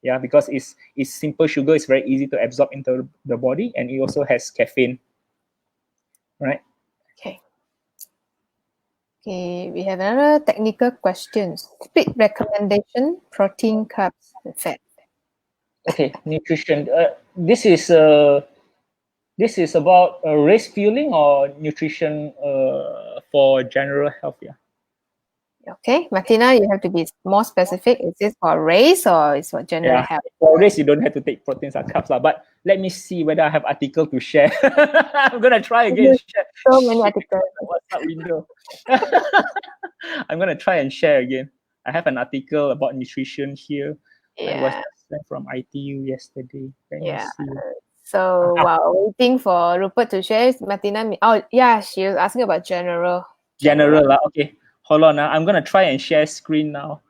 Yeah, because it's simple sugar. It's very easy to absorb into the body, and it also has caffeine. Right. Okay, we have another technical question. Split recommendation, protein, carbs, and fat. Okay, nutrition. This is about race fueling or nutrition for general health. Yeah. Okay, Martina, you have to be more specific. Is this for race or is for general health? For race, you don't have to take proteins or carbs, but let me see whether I have article to share. I'm gonna try again. So many articles. WhatsApp window. I'm gonna try and share again. I have an article about nutrition here. I was sent from ITU yesterday. Let me see. So while waiting for Rupert to share, Martina, she was asking about general. Okay. Hold on. I'm gonna try and share screen now.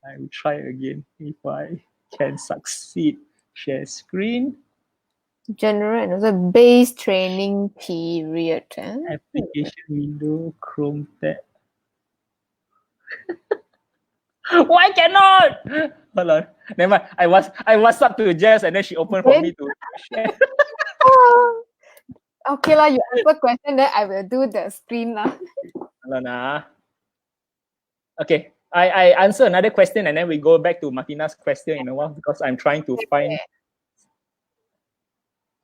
I will try again if I can succeed. Share screen. General and also base training period. Application window, Chrome tab. Why cannot? Hold on. Never mind. I was up to Jess and then she opened for me to share. Okay lah, you answer question, then I will do the screen lah. Hold on. Okay. I answer another question and then we go back to Martina's question in a while because I'm trying to find.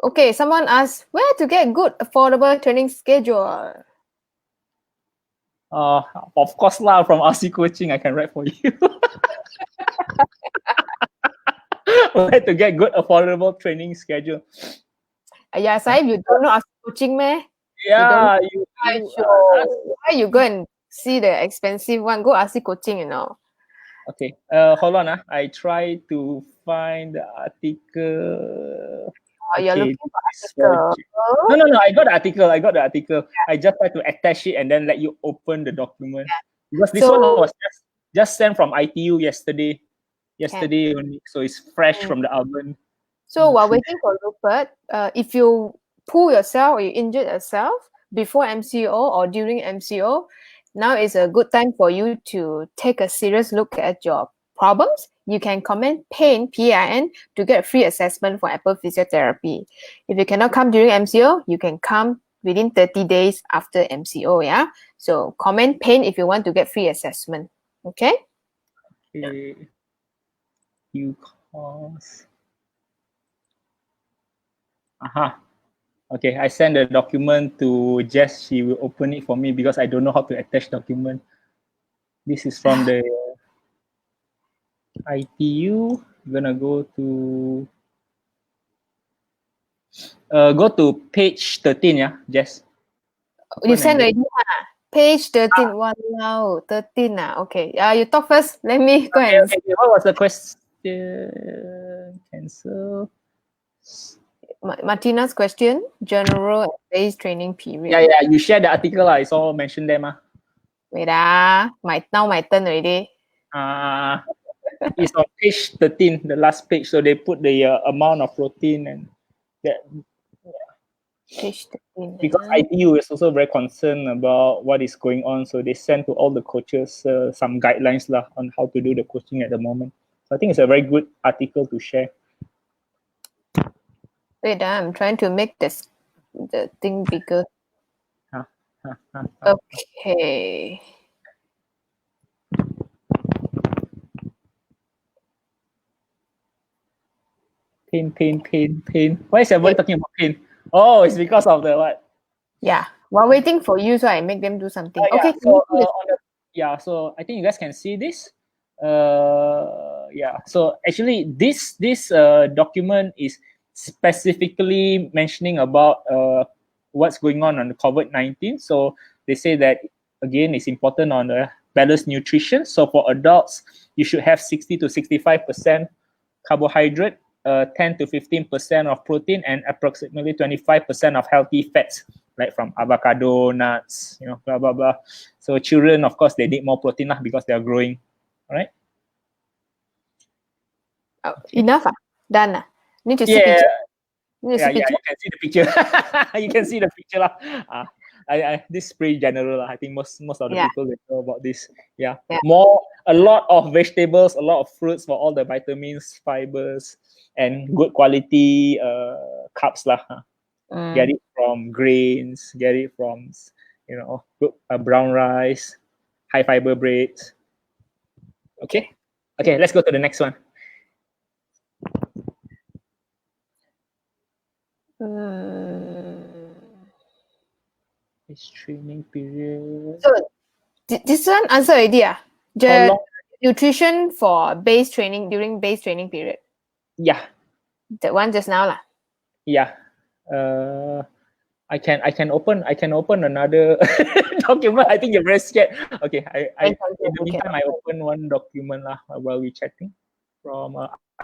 Okay, someone asked where to get good affordable training schedule. Of course lah, from RC Coaching I can write for you. Where to get good affordable training schedule. Yeah, Saib, you don't know RC Coaching meh? Yeah, why you go and see the expensive one? Go RC Coaching, Okay. Hold on. I try to find the article. Oh, you're Okay. looking for This project. article. No. I got the article. I just try to attach it and then let you open the document because this one So was just sent from ITU yesterday. can. Yesterday only, so it's fresh Mm. from the oven. So while waiting for Rupert, if you pull yourself or you injured yourself before MCO or during MCO, now is a good time for you to take a serious look at your problems. You can comment PAIN, PAIN, to get free assessment for Apple Physiotherapy. If you cannot come during MCO, you can come within 30 days after MCO, yeah? So comment PAIN if you want to get free assessment, okay? Okay. You cause. Aha. Okay, I send the document to Jess. She will open it for me because I don't know how to attach document. This is from the ITU. I'm gonna go to page 13, yeah, Jess. You Open send and already, page 13. Wow, 13. Okay. You talk first. Let me go and okay. What was the question? Cancel. Martina's question. General and base training period. Yeah. You share the article. I saw mention them. Wait, now my turn already. It's on page 13, the last page. So they put the amount of protein and that. Page 13. Because ITU is also very concerned about what is going on, so they send to all the coaches some guidelines lah on how to do the coaching at the moment. So I think it's a very good article to share. Wait, I'm trying to make the thing bigger. Huh. Okay. Pain. Why is everybody talking about pain? Oh, it's because of the what? Yeah. While waiting for you, so I make them do something. Okay. So I think you guys can see this. So actually this document is specifically mentioning about what's going on the COVID-19. So they say that again it's important on the balanced nutrition. So for adults, you should have 60 to 65% carbohydrate, 10 to 15% of protein, and approximately 25% of healthy fats, like from avocado, nuts, blah blah blah. So children, of course, they need more protein lah because they are growing. All right. Enough. Done. Need to see Yeah. picture. You can see the picture. You can see the picture lah. This is pretty general lah. I think most of the people they know about this. Yeah. A lot of vegetables, a lot of fruits for all the vitamins, fibers, and good quality carbs lah. Get it from grains. Get it from good, brown rice, high fiber breads. Okay. Let's go to the next one. This training period. So this one answer already. The nutrition for base training during base training period. Yeah. The one just now lah. Yeah. I can open another document. I think you're very scared. Okay. In the meantime, I open one document lah while we chatting from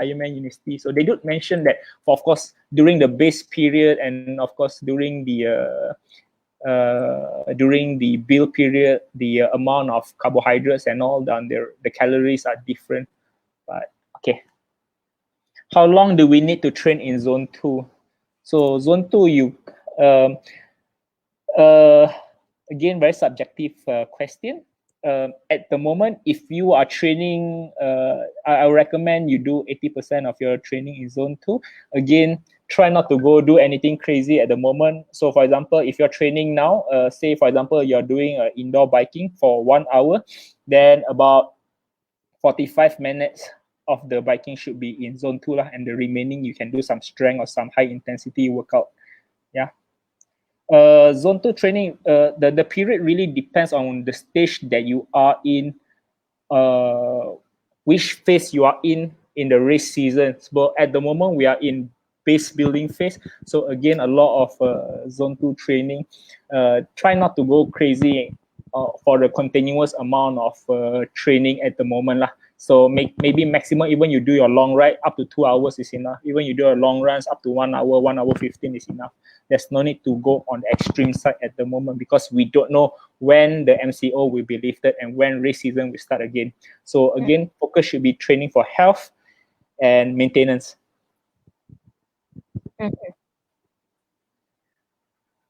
Ironman University. So they did mention that, of course, during the base period and of course during the build period, the amount of carbohydrates and all down there, the calories are different. But okay, how long do we need to train in zone 2? So zone 2, you again, very subjective question. At the moment, if you are training, I recommend you do 80% of your training in zone 2. Again, try not to go do anything crazy at the moment. So for example, if you're training now, say for example, you're doing indoor biking for 1 hour, then about 45 minutes of the biking should be in zone 2 lah, and the remaining you can do some strength or some high intensity workout. Yeah. Zone 2 training, the period really depends on the stage that you are in, which phase you are in the race season. But at the moment, we are in base building phase. So again, a lot of zone 2 training. Try not to go crazy for the continuous amount of training at the moment lah. So maybe maximum, even you do your long ride, up to 2 hours is enough. Even you do a long runs up to 1 hour, 1 hour 15 is enough. There's no need to go on the extreme side at the moment because we don't know when the MCO will be lifted and when race season will start again. So again, focus should be training for health and maintenance.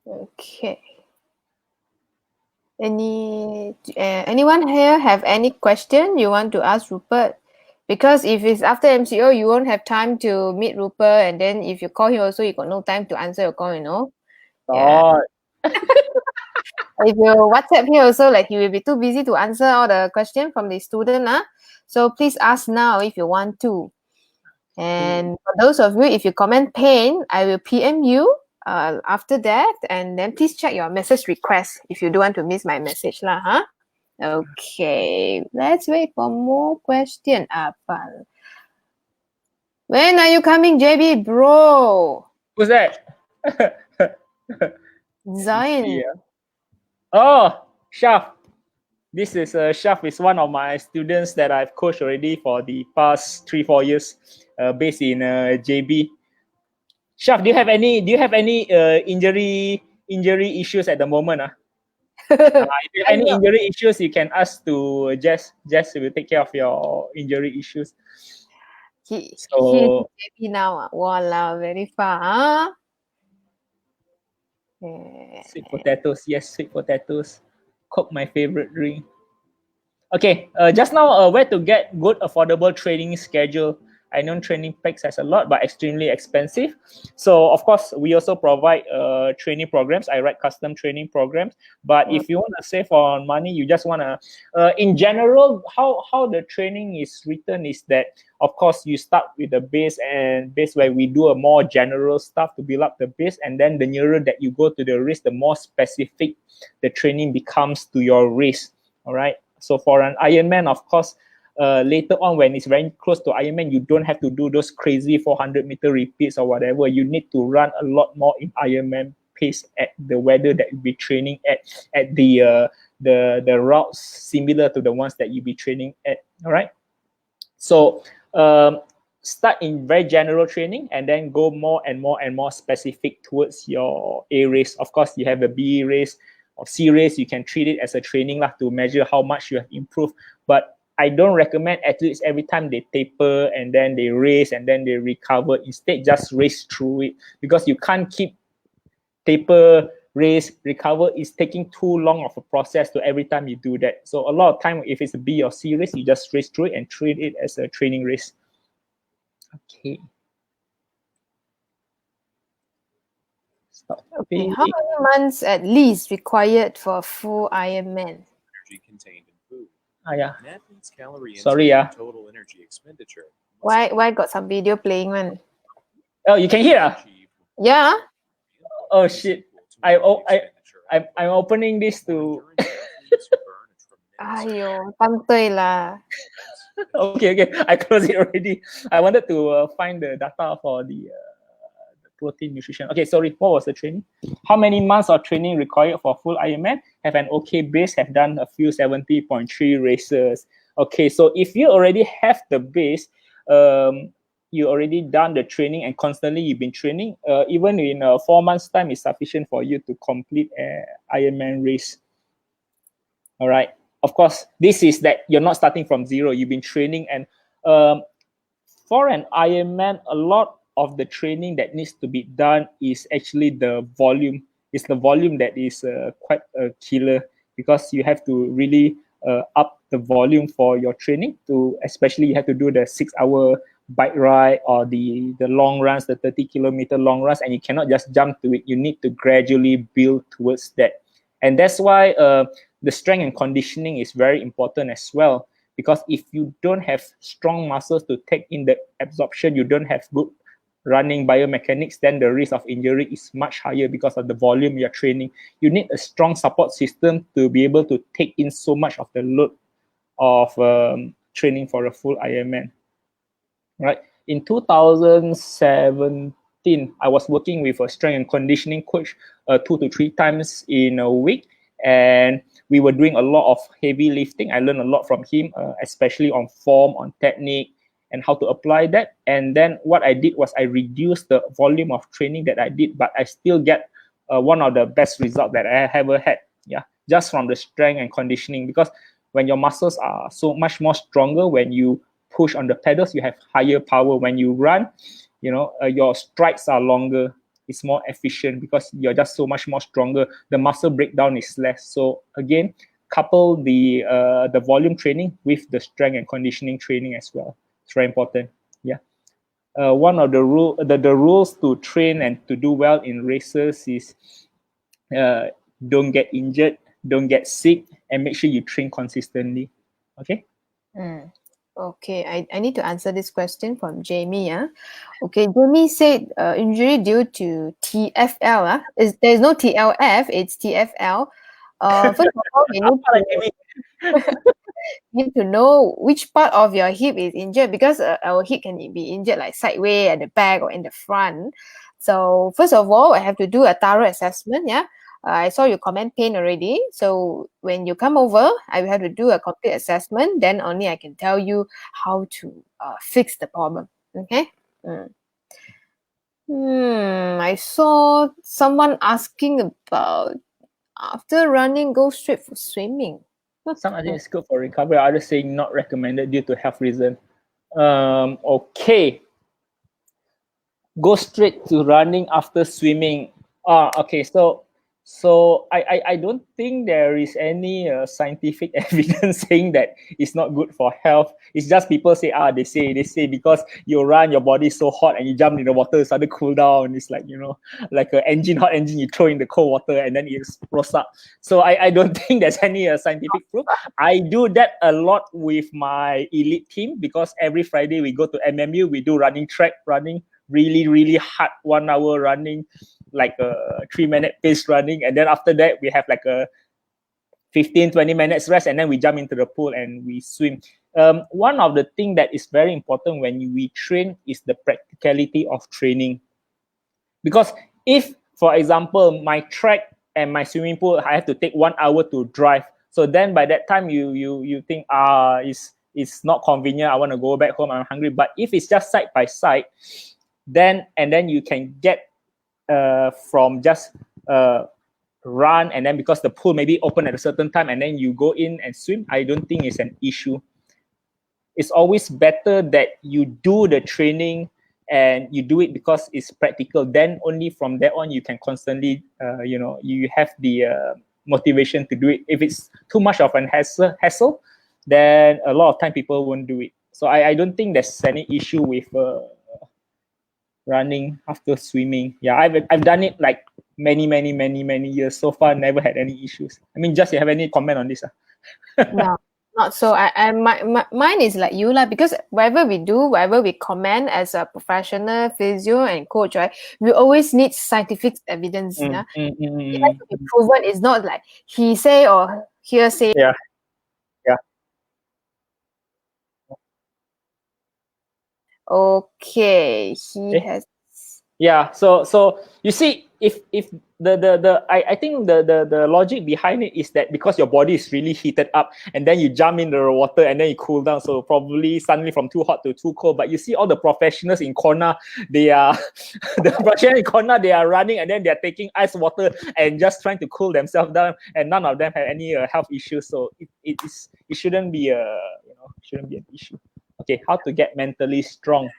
Okay. Anyone here have any question you want to ask Rupert? Because if it's after MCO, you won't have time to meet Rupert, and then if you call him also, you got no time to answer your call, you know. Yeah. If you WhatsApp here also, like he will be too busy to answer all the question from the student, so please ask now if you want to. And for those of you, if you comment pain, I will PM you after that, and then please check your message request if you don't want to miss my message lah, huh? Okay, let's wait for more question. Apa? When are you coming, JB, bro? Who's that? Zion. Yeah. Oh, Shaf. This is Shaf is one of my students that I've coached already for the past 3-4 years, based in JB. Shaf, do you have any injury issues at the moment? If you have any injury issues, you can ask to Jess. Jess will take care of your injury issues. He's JB now. Walao, very far. Sweet potatoes, yes, sweet potatoes. Cook my favorite drink. Okay, just now, where to get good affordable training schedule? I know Training Peaks has a lot, but extremely expensive. So of course, we also provide training programs. I write custom training programs. But if you want to save on money, you just want to, in general, how the training is written is that, of course, you start with the base where we do a more general stuff to build up the base, and then the nearer that you go to the race, the more specific the training becomes to your race. All right. So for an Ironman, of course, later on when it's very close to Ironman, you don't have to do those crazy 400-meter repeats or whatever. You need to run a lot more in Ironman pace at the weather that you'll be training at the routes similar to the ones that you'll be training at. All right. So start in very general training and then go more and more specific towards your A race. Of course, you have the B race or C race. You can treat it as a training lah to measure how much you have improved. But I don't recommend athletes every time they taper and then they race and then they recover. Instead, just race through it because you can't keep taper, race, recover. It's taking too long of a process to every time you do that. So a lot of time, if it's a B or C race, you just race through it and treat it as a training race. Okay. Okay. How many months at least required for a full Ironman? Energy contained in food. Yeah. An athlete's calorie Sorry, intake and total energy expenditure. Why got some video playing one? Oh, you can hear? Yeah. Oh shit! I'm opening this to. Ayo, pantay lah. Okay. I closed it already. I wanted to find the data for the protein nutrition. Okay, sorry. What was the training? How many months of training required for full Ironman? Have an okay base. Have done a few 70.3 races. Okay, so if you already have the base, you already done the training and constantly you've been training, even in 4 months time is sufficient for you to complete an Ironman race. All right. Of course, this is that you're not starting from zero. You've been training, and for an Ironman, a lot of the training that needs to be done is actually the volume. It's the volume that is quite a killer because you have to really up the volume for your training. Especially you have to do the 6-hour bike ride or the long runs, the 30-kilometer long runs, and you cannot just jump to it. You need to gradually build towards that. And that's why the strength and conditioning is very important as well. Because if you don't have strong muscles to take in the absorption, you don't have good running biomechanics, then the risk of injury is much higher because of the volume you're training. You need a strong support system to be able to take in so much of the load of training for a full Ironman. Right? In 2017, I was working with a strength and conditioning coach 2 to 3 times in a week. and we were doing a lot of heavy lifting. I learned a lot from him, especially on form, on technique, and how to apply that. And then what I did was I reduced the volume of training that I did, but I still get one of the best results that I ever had. Yeah, just from the strength and conditioning, because when your muscles are so much more stronger, when you push on the pedals, you have higher power. When you run, your strides are longer. It's more efficient because you're just so much more stronger. The muscle breakdown is less. So again, couple the volume training with the strength and conditioning training as well. It's very important. Yeah. One of the rules to train and to do well in races is don't get injured, don't get sick, and make sure you train consistently. Okay. Okay, I need to answer this question from Jamie. Okay, Jamie said injury due to TFL. There's no TLF, it's TFL. First of all, we need to know which part of your hip is injured, because our hip can be injured like sideways at the back or in the front. So first of all, I have to do a thorough assessment. Yeah. I saw your comment pain already. So when you come over, I will have to do a complete assessment. Then only I can tell you how to fix the problem. Okay. I saw someone asking about after running, go straight for swimming. Some I think it's good for recovery. Others saying not recommended due to health reason. Okay. Go straight to running after swimming. Okay. So I don't think there is any scientific evidence saying that it's not good for health. It's just people say, they say because you run, your body is so hot and you jump in the water, it started to cool down. It's like, like an hot engine, you throw in the cold water and then it explodes up. So I don't think there's any scientific proof. I do that a lot with my elite team because every Friday we go to MMU, we do running track, running really, really hard 1 hour running, like a 3-minute pace running, and then after that we have like a 15-20 minutes rest, and then we jump into the pool and we swim. One of the things that is very important when we train is the practicality of training, because if, for example, my track and my swimming pool, I have to take 1 hour to drive, so then by that time you think it's not convenient, I want to go back home, I'm hungry. But if it's just side by side, then you can get from just run, and then because the pool may be open at a certain time and then you go in and swim, I don't think it's an issue. It's always better that you do the training and you do it because it's practical. Then only from there on you can constantly you have the motivation to do it. If it's too much of an hassle, then a lot of time people won't do it. So I don't think there's any issue with running after swimming. Yeah, I've done it like many years. So far, never had any issues. I mean, just you have any comment on this? No, not so. Mine is like you lah, because whatever we do, whatever we comment as a professional physio and coach, right, we always need scientific evidence. It has to be proven. It's not like he say or hearsay. Yeah. Okay, he has. Yeah, so you see, if I think the logic behind it is that because your body is really heated up and then you jump in the water and then you cool down, so probably suddenly from too hot to too cold. But you see all the professionals in corner, they are they are running and then they are taking ice water and just trying to cool themselves down, and none of them have any health issues. So it shouldn't be shouldn't be an issue. Okay, how to get mentally strong?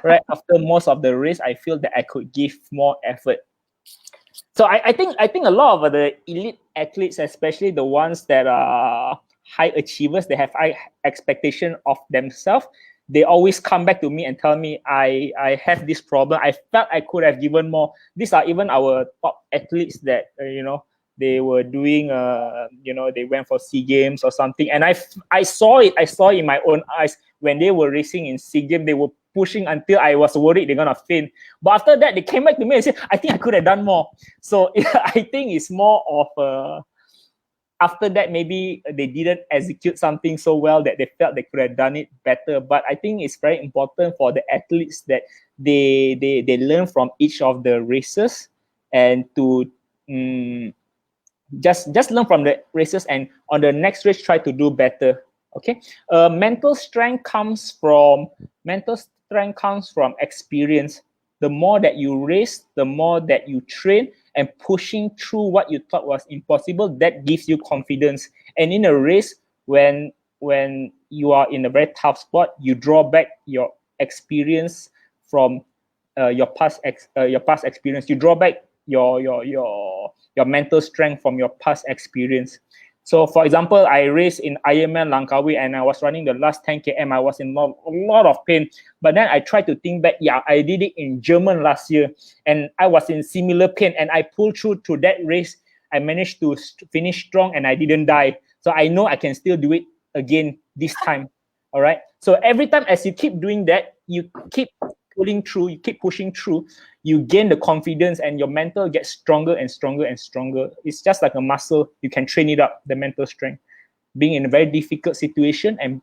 Right after most of the race, I feel that I could give more effort. So I think a lot of the elite athletes, especially the ones that are high achievers, they have high expectation of themselves. They always come back to me and tell me, I have this problem. I felt I could have given more. These are even our top athletes that they were doing they went for SEA Games or something, and I saw it in my own eyes when they were racing in SEA Games. They were pushing until I was worried they're gonna faint, but after that they came back to me and said, I think I could have done more. So I think it's more of after that maybe they didn't execute something so well that they felt they could have done it better. But I think it's very important for the athletes that they learn from each of the races and to Just learn from the races, and on the next race try to do better. Okay. Mental strength comes from experience. The more that you race, the more that you train and pushing through what you thought was impossible, that gives you confidence. And in a race, when you are in a very tough spot, you draw back your experience from your past experience. You draw back your mental strength from your past experience. So, for example, I raced in Ironman Langkawi and I was running the last 10 km. I was in a lot of pain. But then I tried to think back, yeah, I did it in German last year and I was in similar pain and I pulled through to that race. I managed to finish strong and I didn't die. So I know I can still do it again this time. All right. So every time as you keep doing that, you keep pulling through, you keep pushing through, you gain the confidence and your mental gets stronger and stronger and stronger. It's just like a muscle. You can train it up, the mental strength. Being in a very difficult situation and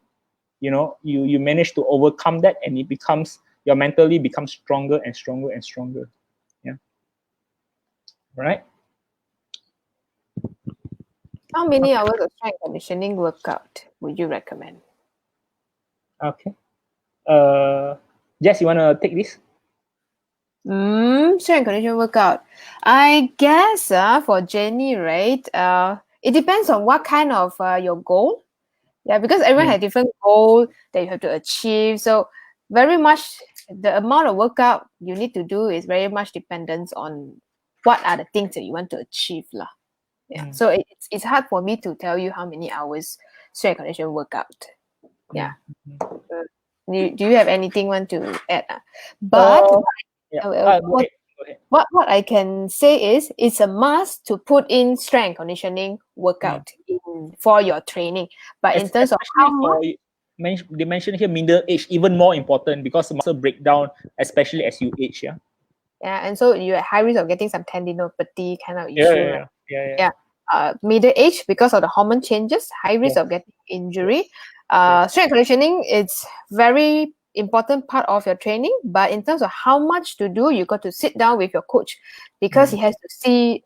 you manage to overcome that, and your mentally becomes stronger and stronger and stronger. Yeah. Right? How many hours of strength conditioning workout would you recommend? Okay. Jess, you want to take this? Strength conditioning workout. I guess for Jenny, right? It depends on what kind of your goal. Yeah, because everyone has different goal that you have to achieve. So very much the amount of workout you need to do is very much dependent on what are the things that you want to achieve lah. Yeah. So it's hard for me to tell you how many hours strength conditioning workout. Yeah. Do you have anything want to add? But go ahead. what I can say is it's a must to put in strength conditioning workout for your training. But in terms of how much, they mentioned here middle age, even more important because muscle breakdown, especially as you age. Yeah. Yeah, and so you're at high risk of getting some tendinopathy kind of issue. Right? Yeah. Middle age, because of the hormone changes, high risk of getting injury. Strength conditioning is very important part of your training, but in terms of how much to do, you got to sit down with your coach because he has to see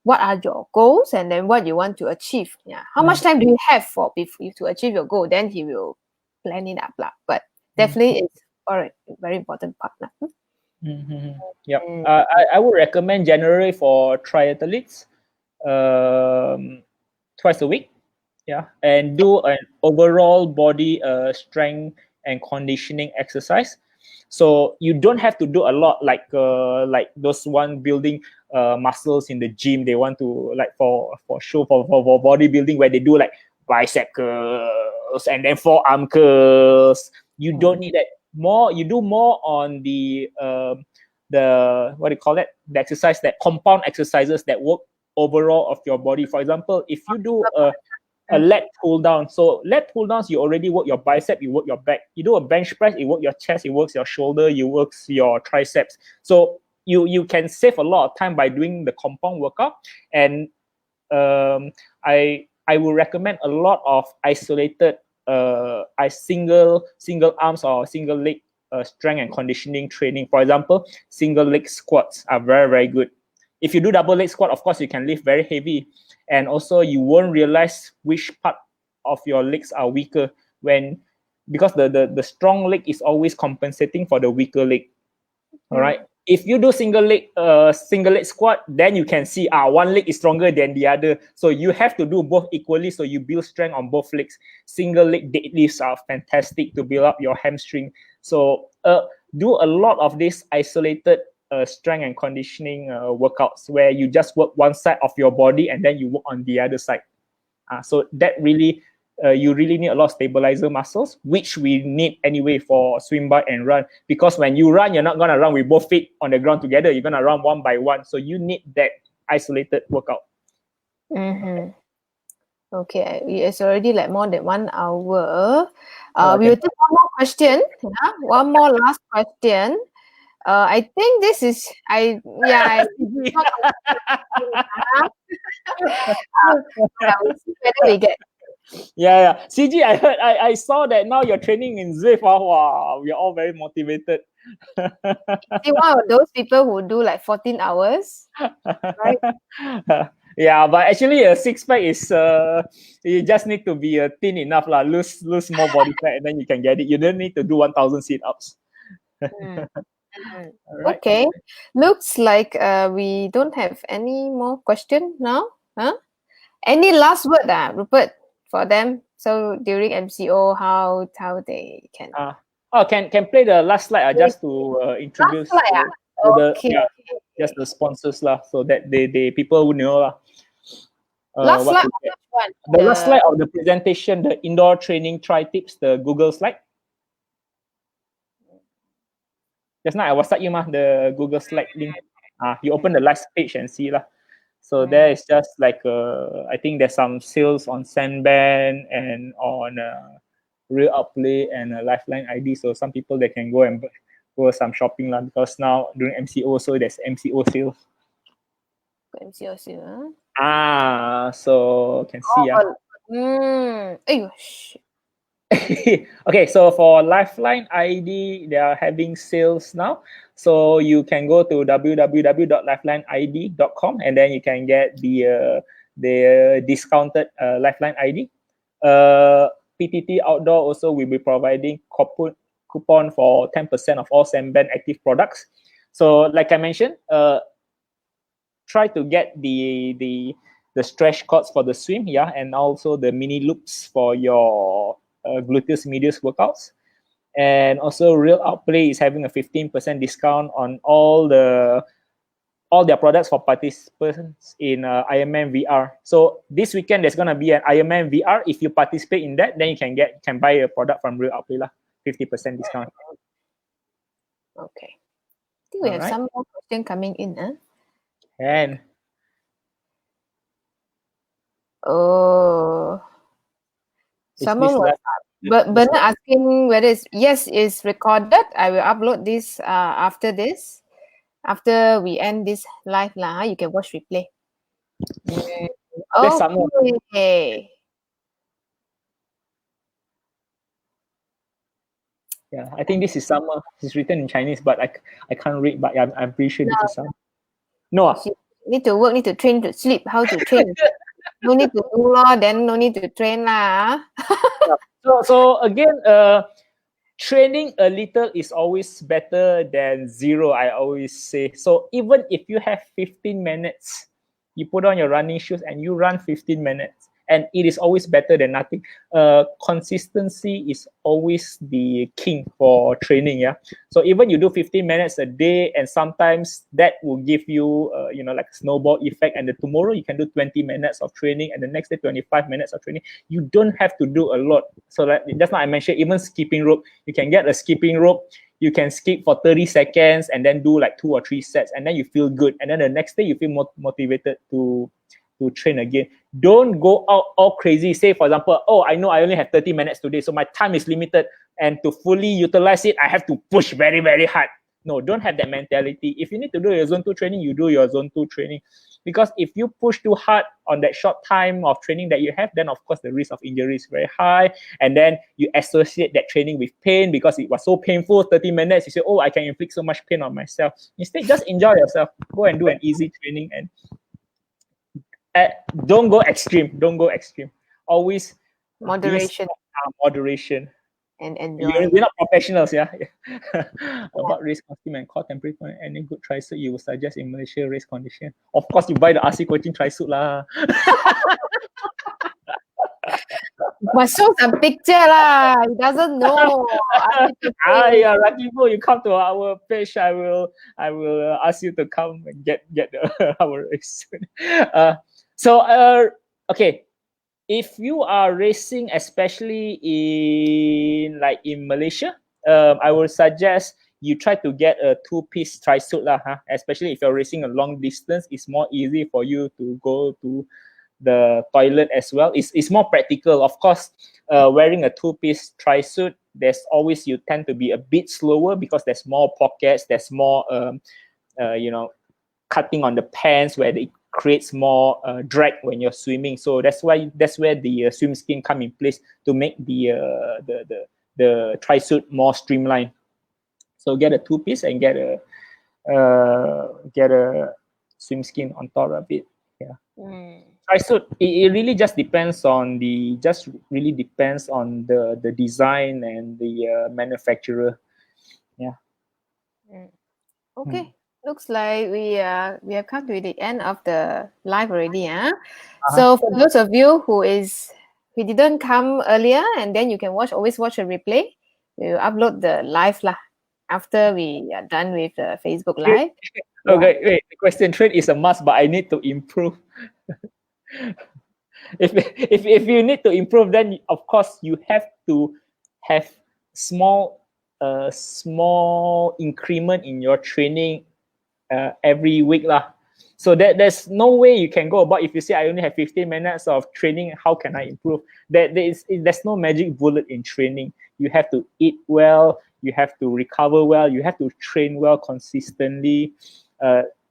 what are your goals and then what you want to achieve. Yeah, how much time do you have for to achieve your goal? Then he will plan it up lah. But definitely, it's a very important part lah. Yeah, I would recommend generally for triathletes twice a week. Yeah, and do an overall body strength and conditioning exercise. So you don't have to do a lot like those one building muscles in the gym. They want to like for bodybuilding where they do like bicep curls and then forearm curls. You don't need that. You do more on the what do you call it? The exercise, that compound exercises that work overall of your body. For example, if you do a leg pull down. So leg pull downs, you already work your bicep, you work your back. You do a bench press, you work your chest, it works your shoulder, you works your triceps. So you can save a lot of time by doing the compound workout. And I will recommend a lot of isolated single arms or single leg strength and conditioning training. For example, single leg squats are very, very good. If you do double leg squat, of course, you can lift very heavy. And also you won't realize which part of your legs are weaker because the strong leg is always compensating for the weaker leg. All right. If you do single leg squat, then you can see one leg is stronger than the other. So you have to do both equally, so you build strength on both legs. Single leg deadlifts are fantastic to build up your hamstring. So do a lot of these isolated strength and conditioning workouts where you just work one side of your body and then you work on the other side. So that really, you really need a lot of stabilizer muscles, which we need anyway for swim, bike, and run. Because when you run, you're not going to run with both feet on the ground together. You're going to run one by one. So you need that isolated workout. Okay, it's already like more than 1 hour. We will take one more question. One more last question. I think this is we'll see whether we get. Yeah. CG, I heard, I saw that now you're training in Zip. Wow, we are all very motivated. See, one of those people who do like 14 hours, right? Yeah, but actually a six pack is you just need to be thin enough lah, lose more body fat, and then you can get it. You don't need to do 1,000 sit ups. Mm. Mm. All right. Okay, looks like we don't have any more question now. Huh? Any last word, Rupert, for them? So during MCO, how they can Can play the last slide just to last introduce slide, to the Okay. just the sponsors lah, so that they people will know lah. Last What slide, to get. which one? The last slide of the presentation, the indoor training tri tips, the Google slide. Just now I WhatsApp you the Google slide link. You open the last page and see lah. So there is just like I think there's some sales on Sandband and on Real Outplay and Lifeline ID. So some people they can go and go some shopping lah, because now during MCO so there's MCO sales. MCO sale, So can see Ayush. Okay, so for Lifeline ID, they are having sales now. So you can go to www.lifelineid.com and then you can get the discounted Lifeline ID. PTT Outdoor also will be providing coupon for 10% of all Sandband active products. So like I mentioned, try to get the stretch cords for the swim, and also the mini loops for your gluteus medius workouts. And also Real Outplay is having a 15% discount on all their products for participants in Ironman VR. So this weekend there's gonna be an Ironman VR. If you participate in that, then you can buy a product from Real Outplay lah, 50% discount. Okay, I think we have some more question coming in, And someone was Bernard asking whether it's recorded. I will upload this after this. After we end this live lah, you can watch replay. Okay. Yeah, I think this is summer. It's written in Chinese, but I can't read. But I'm pretty sure this is summer. No. Need to work. Need to train to sleep. How to train? No need to do lah. Then no need to train lah. So again, training a little is always better than zero, I always say. So even if you have 15 minutes, you put on your running shoes and you run 15 minutes, and it is always better than nothing. Consistency is always the king for training. So even you do 15 minutes a day, and sometimes that will give you like a snowball effect, and tomorrow you can do 20 minutes of training, and the next day 25 minutes of training. You don't have to do a lot. So like just now I mentioned, even skipping rope, you can get a skipping rope, you can skip for 30 seconds and then do like 2 or 3 sets, and then you feel good, and then the next day you feel motivated to train again. Don't go out all crazy. Say for example, I know I only have 30 minutes today, so my time is limited, and to fully utilize it I have to push very, very hard. No, don't have that mentality. If you need to do your zone 2 training, you do your zone 2 training, because if you push too hard on that short time of training that you have, then of course the risk of injury is very high, and then you associate that training with pain because it was so painful. 30 minutes, you say, I can inflict so much pain on myself. Instead, just enjoy yourself. Go and do an easy training, and don't go extreme. Always moderation. Moderation. And enjoy. We're not professionals, About race costume and core temperature, any good tri-suit you would suggest in Malaysia race condition? Of course, you buy the RC coaching tri-suit lah. Must show some picture lah. He doesn't know. Rakibo, you come to our page. I will ask you to come and get our race. Okay, if you are racing, especially in Malaysia, I will suggest you try to get a 2-piece tri-suit lah. Especially if you're racing a long distance, it's more easy for you to go to the toilet as well. It's more practical. Of course, wearing a 2-piece tri-suit, there's always, you tend to be a bit slower because there's more pockets, there's more cutting on the pants where it creates more drag when you're swimming. So that's where the swim skin come in place to make the tri-suit more streamlined. So get a 2-piece and get a swim skin on top of it. Tri-suit, it really just depends on the design and the manufacturer. Yeah. Okay. Looks like we have come to the end of the live already. So for those of you who didn't come earlier, and then you can always watch a replay. We will upload the live lah after we are done with the Facebook Live. Okay, wait. The question trade is a must, but I need to improve. if you need to improve, then of course you have to have small increment in your training every week lah. So there's no way you can go about if you say I only have 15 minutes of training, how can I improve? There's no magic bullet in training. You have to eat well, you have to recover well, you have to train well consistently.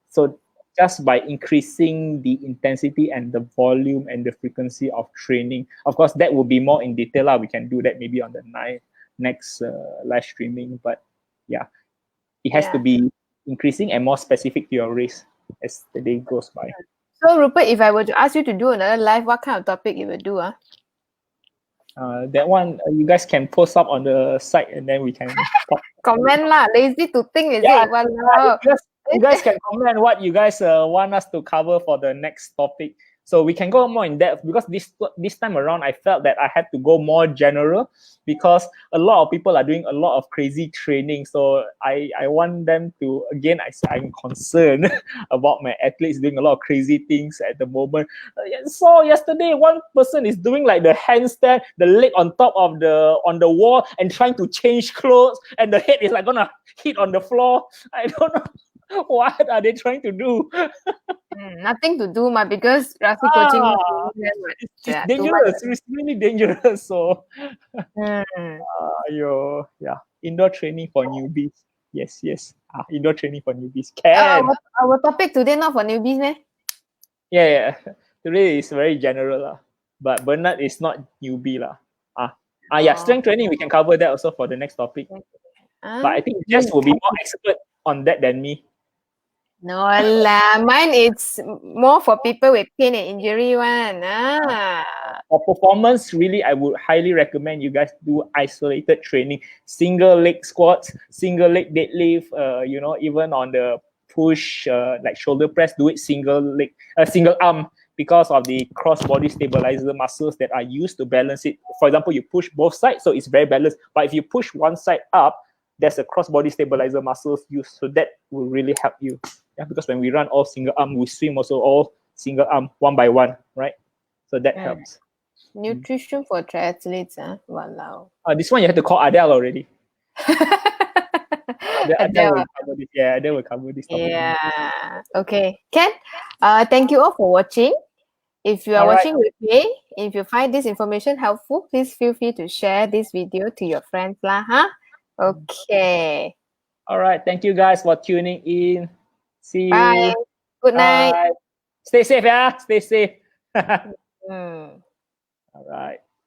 So just by increasing the intensity and the volume and the frequency of training, of course, that will be more in detail. We can do that maybe on the next live streaming. But yeah, it has to be increasing and more specific to your race as the day goes by. So Rupert, if I were to ask you to do another live, what kind of topic you would do? That one you guys can post up on the site and then we can talk. Comment lah. Lazy to think, is it? Wow. You guys can comment what you guys want us to cover for the next topic. So we can go more in depth, because this time around I felt that I had to go more general, because a lot of people are doing a lot of crazy training. So I want them to, again, I'm concerned about my athletes doing a lot of crazy things at the moment. So yesterday one person is doing like the handstand, the leg on top of on the wall and trying to change clothes, and the head is like gonna hit on the floor. I don't know. What are they trying to do? Nothing to do, because Rafi coaching it's dangerous. It's really dangerous. So, indoor training for newbies. Yes. Indoor training for newbies. Our topic today not for newbies, eh? Yeah. Today is very general, but Bernard is not newbie, lah. Strength training, we can cover that also for the next topic. But I think Jess will be more expert on that than me. No lah, mine is more for people with pain and injury one. For performance, really, I would highly recommend you guys do isolated training, single leg squats, single leg deadlift. Even on the push, like shoulder press, do it single arm, because of the cross body stabilizer muscles that are used to balance it. For example, you push both sides, so it's very balanced. But if you push one side up, there's a cross body stabilizer muscles used, so that will really help you. Yeah, because when we run all single arm, we swim also all single arm, one by one, right? So that helps. Nutrition for triathletes, Walao. This one you have to call Adele already. Adele will cover this. Yeah, Adele will cover this topic. Yeah. Okay. Ken, thank you all for watching. If you are watching replay, if you find this information helpful, please feel free to share this video to your friends lah, Okay. All right. Thank you guys for tuning in. See you. Bye. Good night. Stay safe, yeah. Stay safe. All right.